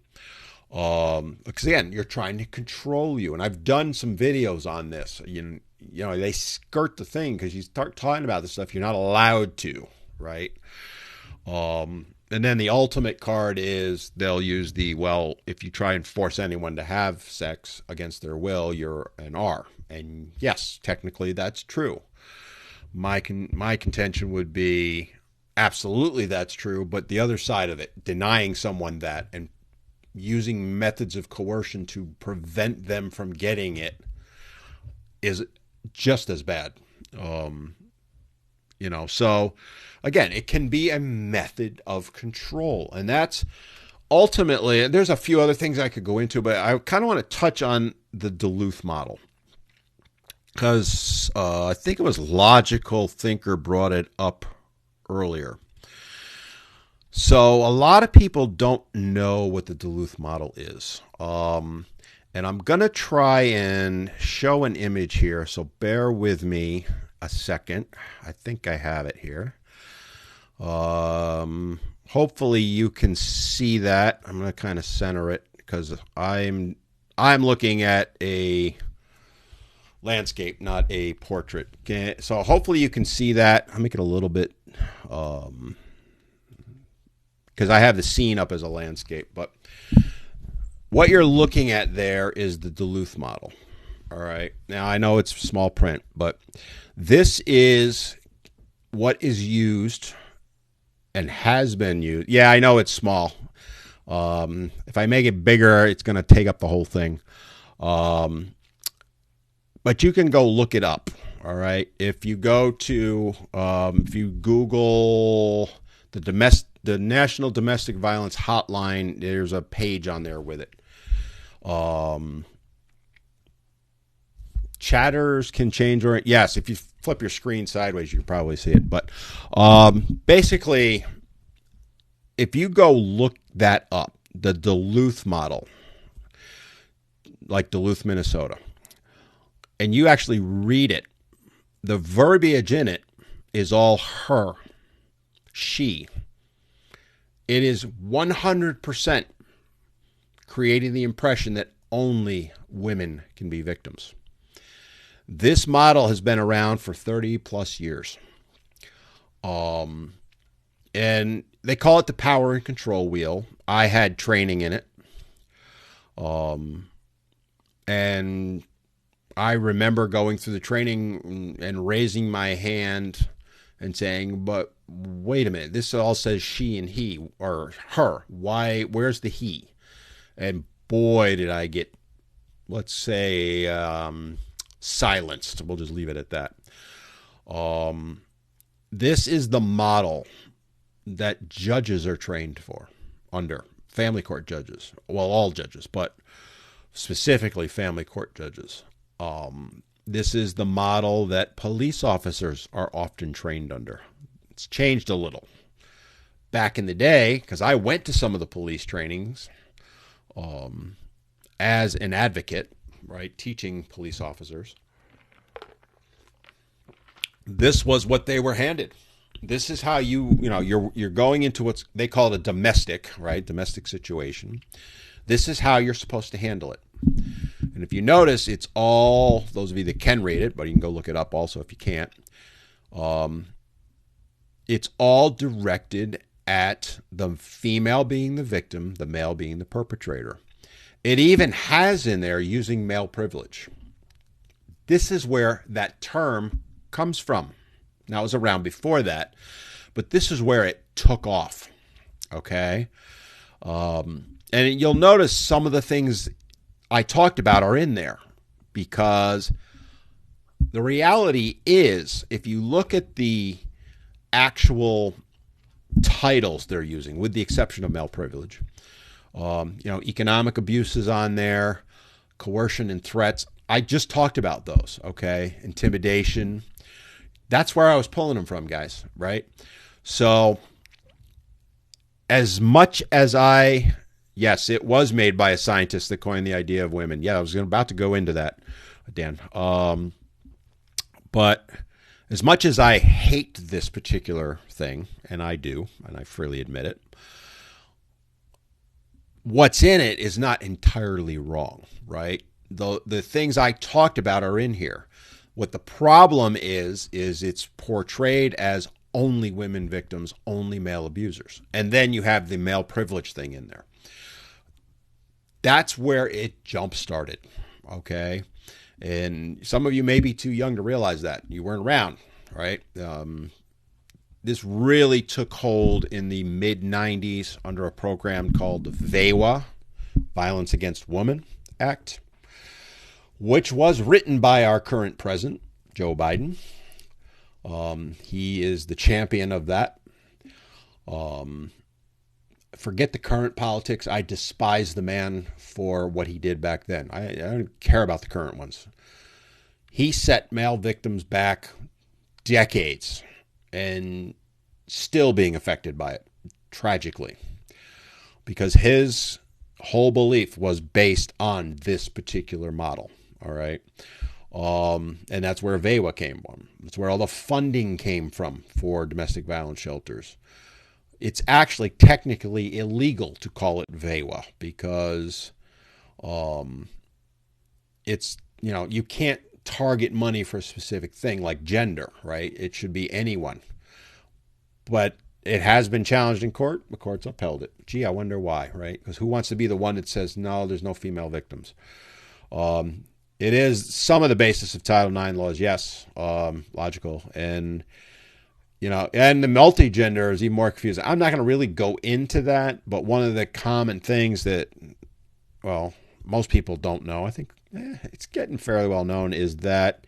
Because again, you're trying to control you. And I've done some videos on this. They skirt the thing because you start talking about this stuff you're not allowed to, right? And then the ultimate card is they'll use if you try and force anyone to have sex against their will, you're an R. And yes, technically that's true. My contention would be absolutely that's true, but the other side of it, denying someone that and using methods of coercion to prevent them from getting it is just as bad. So again, it can be a method of control. And that's ultimately, there's a few other things I could go into, but I kind of want to touch on the Deluth model. Because I think it was Logical Thinker brought it up earlier. So a lot of people don't know what the Deluth model is. And I'm going to try and show an image here. So bear with me a second. I think I have it here. Hopefully you can see that. I'm going to kind of center it because I'm looking at a landscape, not a portrait. Okay, so hopefully you can see that. I'll make it a little bit because I have the scene up as a landscape, but what you're looking at there is the Deluth model. All right. Now I know it's small print, but this is what is used and has been used. Yeah, I know it's small. If I make it bigger, it's going to take up the whole thing. But you can go look it up. All right. If you go to, if you Google the National Domestic Violence Hotline, there's a page on there with it. Um, chatters can change, or yes, if you flip your screen sideways, you can probably see it. But basically, if you go look that up, the Duluth model, like Duluth, Minnesota, and you actually read it, the verbiage in it is all her, she. It is 100% creating the impression that only women can be victims. This model has been around for 30 plus years. And they call it the power and control wheel. I had training in it. And I remember going through the training and raising my hand and saying, but wait a minute, this all says she and he or her. Why? Where's the he? And boy, did I get, let's say, silenced. We'll just leave it at that. This is the model that judges are trained for under family court judges. Well, all judges, but specifically family court judges. This is the model that police officers are often trained under. It's changed a little. Back in the day, because I went to some of the police trainings as an advocate, right, teaching police officers. This was what they were handed. This is how you're going into what's they call it a domestic, right, domestic situation. This is how you're supposed to handle it. And if you notice, it's all, those of you that can read it, but you can go look it up also if you can't. It's all directed at the female being the victim, the male being the perpetrator. It even has in there using male privilege. This is where that term comes from. Now, it was around before that, but this is where it took off. Okay? And you'll notice some of the things I talked about are in there because the reality is, if you look at the actual titles they're using, with the exception of male privilege, economic abuse is on there, coercion and threats. I just talked about those, okay? Intimidation. That's where I was pulling them from, guys, right? So as much as yes, it was made by a scientist that coined the idea of women. Yeah, I was about to go into that, Dan. But as much as I hate this particular thing, and I do, and I freely admit it, what's in it is not entirely wrong, right? The things I talked about are in here. What the problem is it's portrayed as only women victims, only male abusers. And then you have the male privilege thing in there. That's where it jump started, okay? And some of you may be too young to realize that. You weren't around, right? This really took hold in the mid-90s under a program called VAWA, Violence Against Women Act, which was written by our current president, Joe Biden. He is the champion of that. Forget the current politics. I despise the man for what he did back then. I don't care about the current ones. He set male victims back decades and still being affected by it, tragically, because his whole belief was based on this particular model. All right. And that's where VAWA came from. That's where all the funding came from for domestic violence shelters. It's actually technically illegal to call it VAWA because it's, you can't target money for a specific thing like gender, right? It should be anyone. But it has been challenged in court. The court's upheld it. Gee, I wonder why, right? Because who wants to be the one that says, no, there's no female victims? It is some of the basis of Title IX laws, yes, logical. And, and the multi-gender is even more confusing. I'm not going to really go into that, but one of the common things that, well, most people don't know, I think it's getting fairly well known, is that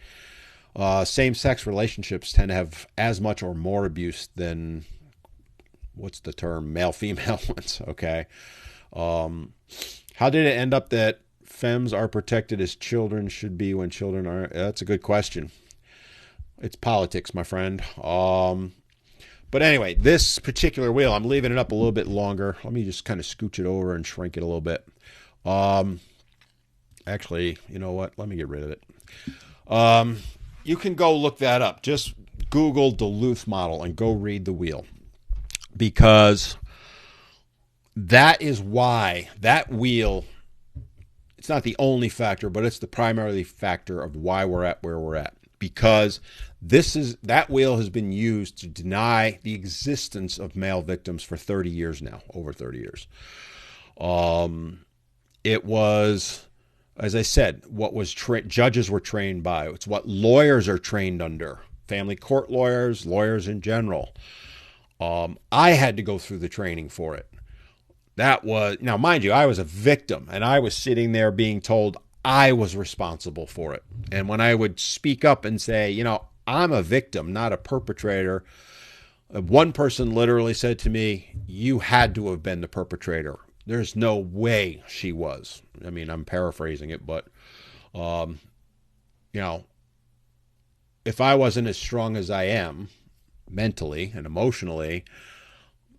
same-sex relationships tend to have as much or more abuse than, what's the term, male-female ones, okay? How did it end up that femmes are protected as children should be when children are? That's a good question. It's politics, my friend. But anyway, this particular wheel, I'm leaving it up a little bit longer. Let me just kind of scooch it over and shrink it a little bit. Actually, you know what? Let me get rid of it. You can go look that up. Just Google Duluth model and go read the wheel. Because that is why that wheel, it's not the only factor, but it's the primary factor of why we're at where we're at. Because that wheel has been used to deny the existence of male victims for 30 years now, over 30 years. It was, as I said, what was judges were trained by. It's what lawyers are trained under. Family court lawyers, lawyers in general. I had to go through the training for it. That was, now mind you, I was a victim, and I was sitting there being told I was responsible for it. And when I would speak up and say, you know, I'm a victim, not a perpetrator, one person literally said to me, you had to have been the perpetrator. There's no way she was. I mean, I'm paraphrasing it, but, you know, if I wasn't as strong as I am mentally and emotionally,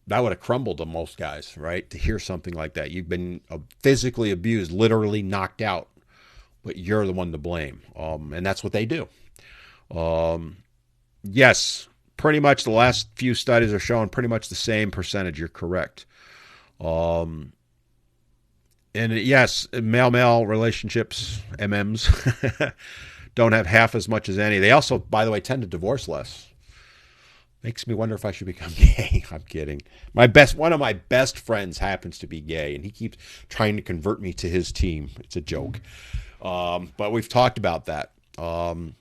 that would have crumbled to most guys, right? To hear something like that. You've been physically abused, literally knocked out, but you're the one to blame. And that's what they do. Yes, pretty much the last few studies are showing pretty much the same percentage. You're correct. And yes, male-male relationships, MMs, don't have half as much as any. They also, by the way, tend to divorce less. Makes me wonder if I should become gay. I'm kidding. One of my best friends happens to be gay, and he keeps trying to convert me to his team. It's a joke. But we've talked about that. I'm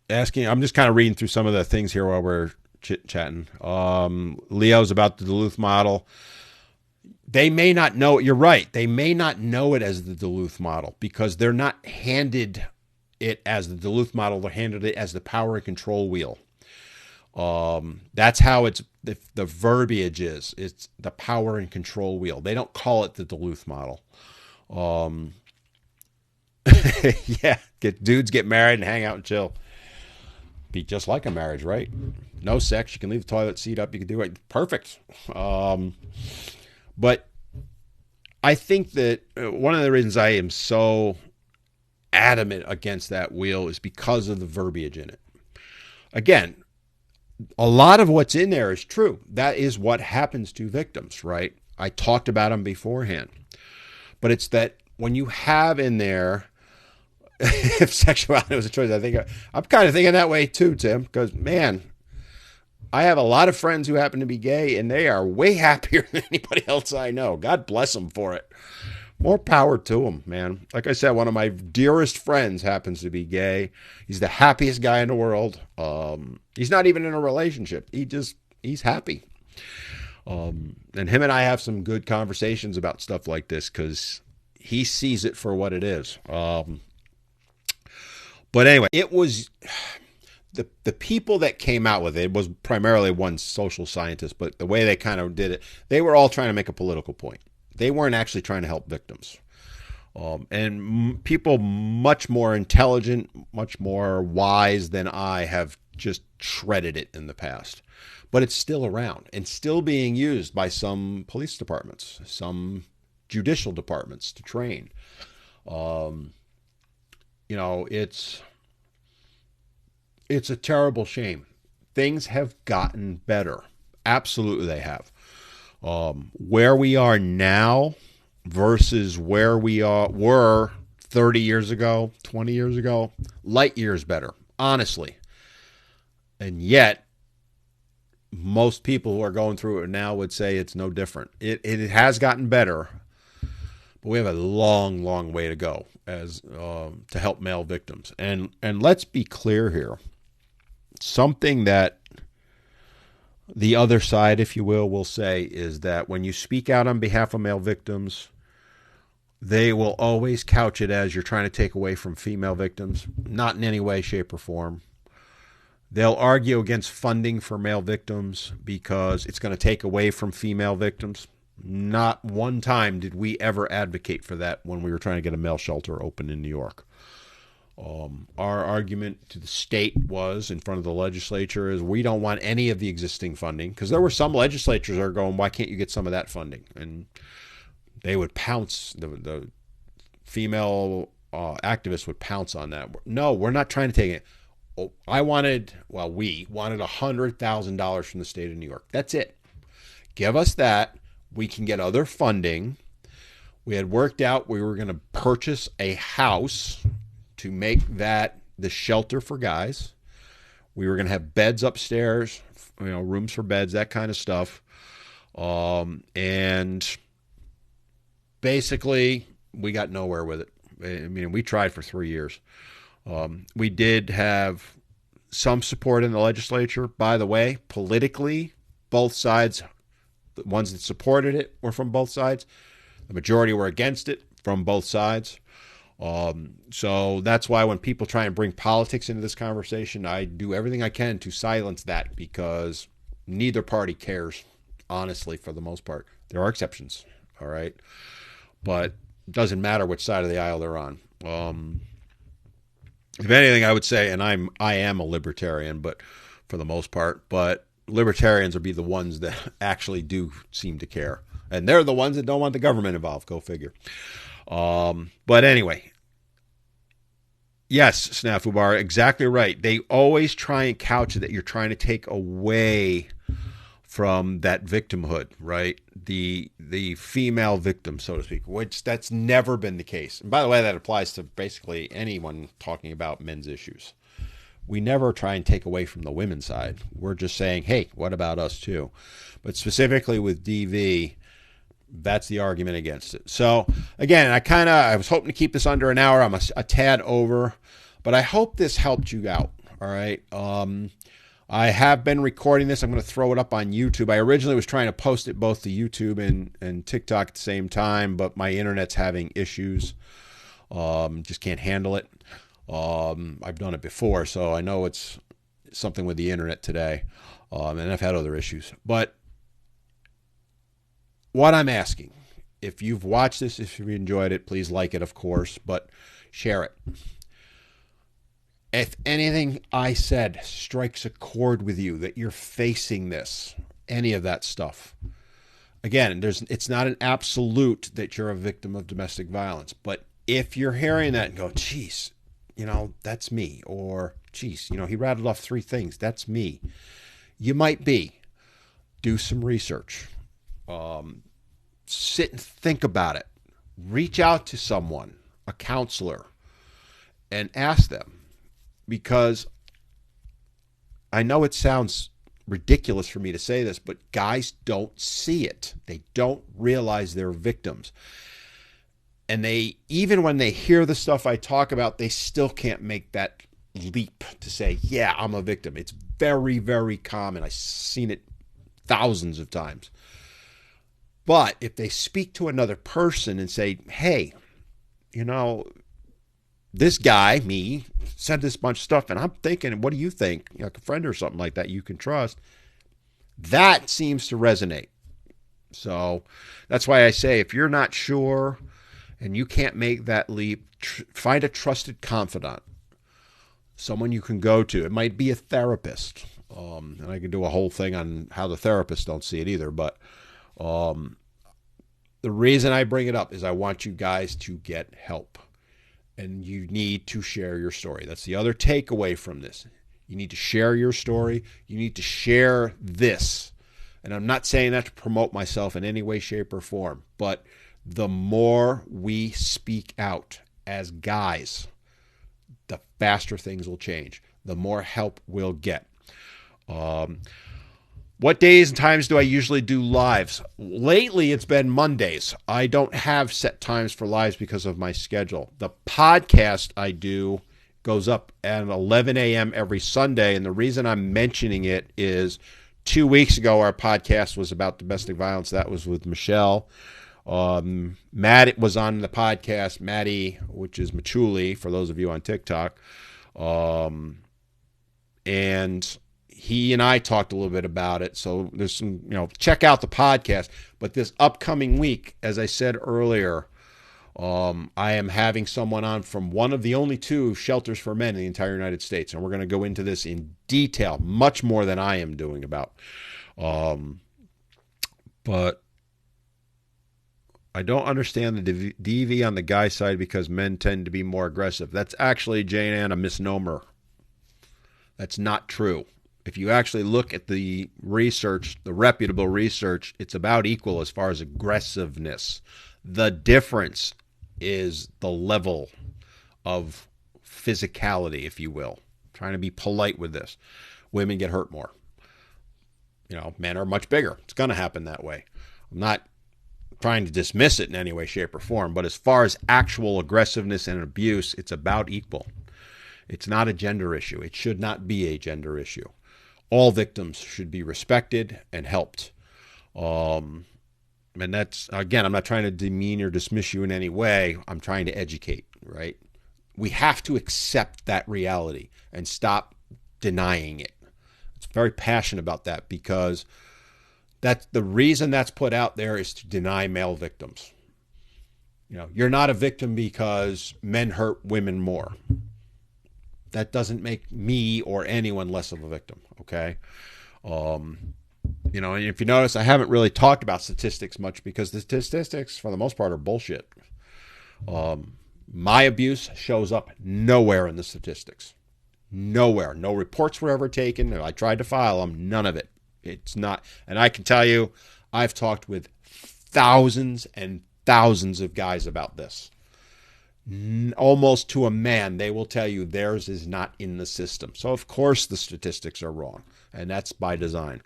just kind of reading through some of the things here while we're chit-chatting. Leo's about the Duluth model. They may not know it. You're right. They may not know it as the Duluth model because they're not handed it as the Duluth model. They're handed it as the power and control wheel. That's how the verbiage is. It's the power and control wheel. They don't call it the Duluth model. Yeah, dudes get married and hang out and chill. Be just like a marriage, right? No sex. You can leave the toilet seat up. You can do it. Perfect. But I think that one of the reasons I am so adamant against that wheel is because of the verbiage in it. Again, a lot of what's in there is true. That is what happens to victims, right? I talked about them beforehand. But it's that when you have in there, if sexuality was a choice, I'm kind of thinking that way too, Tim, because, man, I have a lot of friends who happen to be gay, and they are way happier than anybody else I know. God bless them for it. More power to them, man. Like I said, one of my dearest friends happens to be gay. He's the happiest guy in the world. He's not even in a relationship. He's happy. And him and I have some good conversations about stuff like this because he sees it for what it is. But anyway, it was the people that came out with it was primarily one social scientist, but the way they kind of did it, they were all trying to make a political point. They weren't actually trying to help victims. And people much more intelligent, much more wise than I have just shredded it in the past. But it's still around and still being used by some police departments, some judicial departments to train. It's a terrible shame. Things have gotten better. Absolutely they have. Where we are now versus where we were 30 years ago, 20 years ago, light years better, honestly. And yet, most people who are going through it now would say it's no different. It has gotten better, but we have a long, long way to go as to help male victims. And let's be clear here. Something that the other side, if you will say is that when you speak out on behalf of male victims, they will always couch it as you're trying to take away from female victims. Not in any way, shape, or form. They'll argue against funding for male victims because it's going to take away from female victims. Not one time did we ever advocate for that when we were trying to get a male shelter open in New York. Our argument to the state was in front of the legislature is we don't want any of the existing funding, because there were some legislatures that are going, why can't you get some of that funding? And they would pounce, the female activists would pounce on that. No, we're not trying to take it. We wanted $100,000 from the state of New York. That's it. Give us that. We can get other funding. We had worked out we were going to purchase a house to make that the shelter for guys. We were going to have beds upstairs, rooms for beds, that kind of stuff. And basically, we got nowhere with it. I mean, we tried for 3 years. We did have some support in the legislature. By the way, politically, both sides, the ones that supported it were from both sides. The majority were against it from both sides. So that's why when people try and bring politics into this conversation, I do everything I can to silence that, because neither party cares, honestly, for the most part. There are exceptions, all right? But it doesn't matter which side of the aisle they're on. If anything, I would say, and I am a libertarian, but for the most part, but libertarians would be the ones that actually do seem to care. And they're the ones that don't want the government involved. Go figure. But anyway, yes, Snafu Bar, exactly right. They always try and couch it that you're trying to take away from that victimhood, right? The female victim, so to speak, which that's never been the case. And by the way, that applies to basically anyone talking about men's issues. We never try and take away from the women's side. We're just saying, hey, what about us too? But specifically with DV, that's the argument against it. So again, I was hoping to keep this under an hour. I'm a tad over, but I hope this helped you out. All right. I have been recording this. I'm going to throw it up on YouTube. I originally was trying to post it both to YouTube and TikTok at the same time, but my internet's having issues. Just can't handle it. I've done it before, so I know it's something with the internet today. And I've had other issues. But what I'm asking, if you've watched this, if you enjoyed it, please like it, of course, but share it. If anything I said strikes a chord with you, that you're facing this, any of that stuff, again, it's not an absolute that you're a victim of domestic violence, but if you're hearing that and go, geez, that's me, or geez, he rattled off 3 things, that's me, you might be. Do some research. Sit and think about it. Reach out to someone, a counselor, and ask them. Because I know it sounds ridiculous for me to say this, but guys don't see it. They don't realize they're victims. And even when they hear the stuff I talk about, they still can't make that leap to say, yeah, I'm a victim. It's very, very common. I've seen it thousands of times. But if they speak to another person and say, hey, this guy, me, said this bunch of stuff, and I'm thinking, what do you think? Like a friend or something like that you can trust. That seems to resonate. So that's why I say, if you're not sure and you can't make that leap, find a trusted confidant, someone you can go to. It might be a therapist. And I could do a whole thing on how the therapists don't see it either. But the reason I bring it up is I want you guys to get help. And you need to share your story. That's the other takeaway from this. You need to share your story. You need to share this. And I'm not saying that to promote myself in any way, shape, or form. But the more we speak out as guys, the faster things will change. The more help we'll get. What days and times do I usually do lives? Lately, it's been Mondays. I don't have set times for lives because of my schedule. The podcast I do goes up at 11 a.m. every Sunday, and the reason I'm mentioning it is 2 weeks ago, our podcast was about domestic violence. That was with Michelle. Matt was on the podcast, Maddie, which is Machuli, for those of you on TikTok. And he and I talked a little bit about it. So there's some, check out the podcast. But this upcoming week, as I said earlier, I am having someone on from one of the only 2 shelters for men in the entire United States. And we're going to go into this in detail, much more than I am doing about. But I don't understand the DV on the guy side because men tend to be more aggressive. That's actually, Jane Ann, a misnomer. That's not true. If you actually look at the research, the reputable research, it's about equal as far as aggressiveness. The difference is the level of physicality, if you will. I'm trying to be polite with this. Women get hurt more. Men are much bigger. It's going to happen that way. I'm not trying to dismiss it in any way, shape, or form, but as far as actual aggressiveness and abuse, it's about equal. It's not a gender issue. It should not be a gender issue. All victims should be respected and helped. And that's, again, I'm not trying to demean or dismiss you in any way. I'm trying to educate, right? We have to accept that reality and stop denying it. It's very passionate about that because that's the reason that's put out there is to deny male victims. You're not a victim because men hurt women more. That doesn't make me or anyone less of a victim, okay? And if you notice, I haven't really talked about statistics much because the statistics, for the most part, are bullshit. My abuse shows up nowhere in the statistics. Nowhere. No reports were ever taken. I tried to file them. None of it. It's not. And I can tell you, I've talked with thousands and thousands of guys about this. Almost to a man, they will tell you theirs is not in the system. So, of course, the statistics are wrong. And that's by design.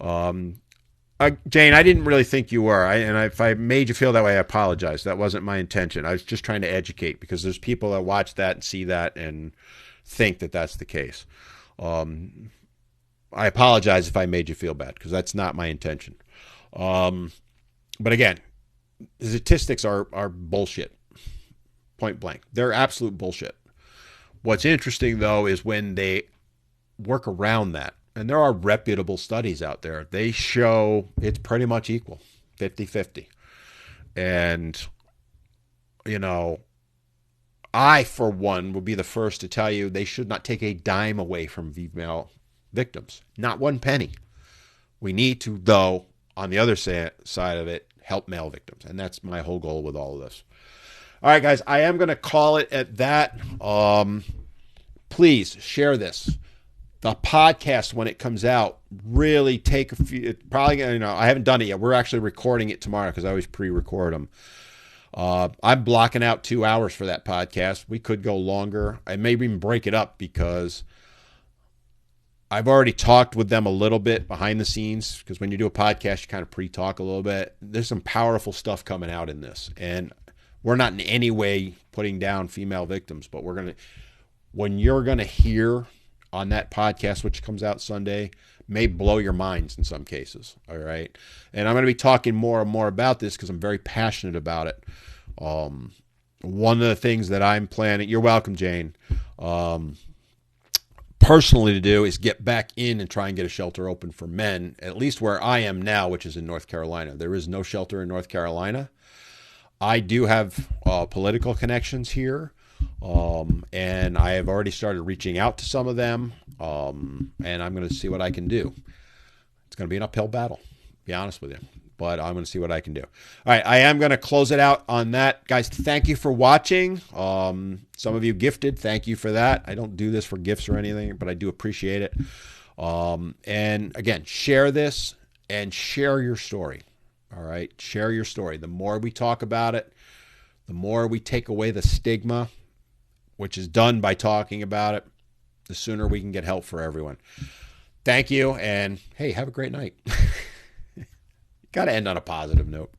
Jane, I didn't really think you were. If I made you feel that way, I apologize. That wasn't my intention. I was just trying to educate because there's people that watch that and see that and think that that's the case. I apologize if I made you feel bad because that's not my intention. But again, the statistics are bullshit. Point blank. They're absolute bullshit. What's interesting, though, is when they work around that. And there are reputable studies out there. They show it's pretty much equal, 50-50. And, I, for one, would be the first to tell you they should not take a dime away from female victims. Not one penny. We need to, though, on the other side of it, help male victims. And that's my whole goal with all of this. All right, guys, I am going to call it at that. Please share this. The podcast, when it comes out, really take a few, probably, I haven't done it yet. We're actually recording it tomorrow because I always pre-record them. I'm blocking out 2 hours for that podcast. We could go longer. I may even break it up because I've already talked with them a little bit behind the scenes because when you do a podcast, you kind of pre-talk a little bit. There's some powerful stuff coming out in this. And we're not in any way putting down female victims, but when you're going to hear on that podcast, which comes out Sunday, may blow your minds in some cases. All right. And I'm going to be talking more and more about this because I'm very passionate about it. One of the things that I'm planning, you're welcome, Jane, personally to do is get back in and try and get a shelter open for men, at least where I am now, which is in North Carolina. There is no shelter in North Carolina. I do have political connections here. And I have already started reaching out to some of them, and I'm going to see what I can do. It's going to be an uphill battle, to be honest with you, but I'm going to see what I can do. All right, I am going to close it out on that. Guys, thank you for watching. Some of you gifted, thank you for that. I don't do this for gifts or anything, but I do appreciate it. And again, share this and share your story. All right, share your story. The more we talk about it, the more we take away the stigma, which is done by talking about it, the sooner we can get help for everyone. Thank you, and hey, have a great night. Got to end on a positive note.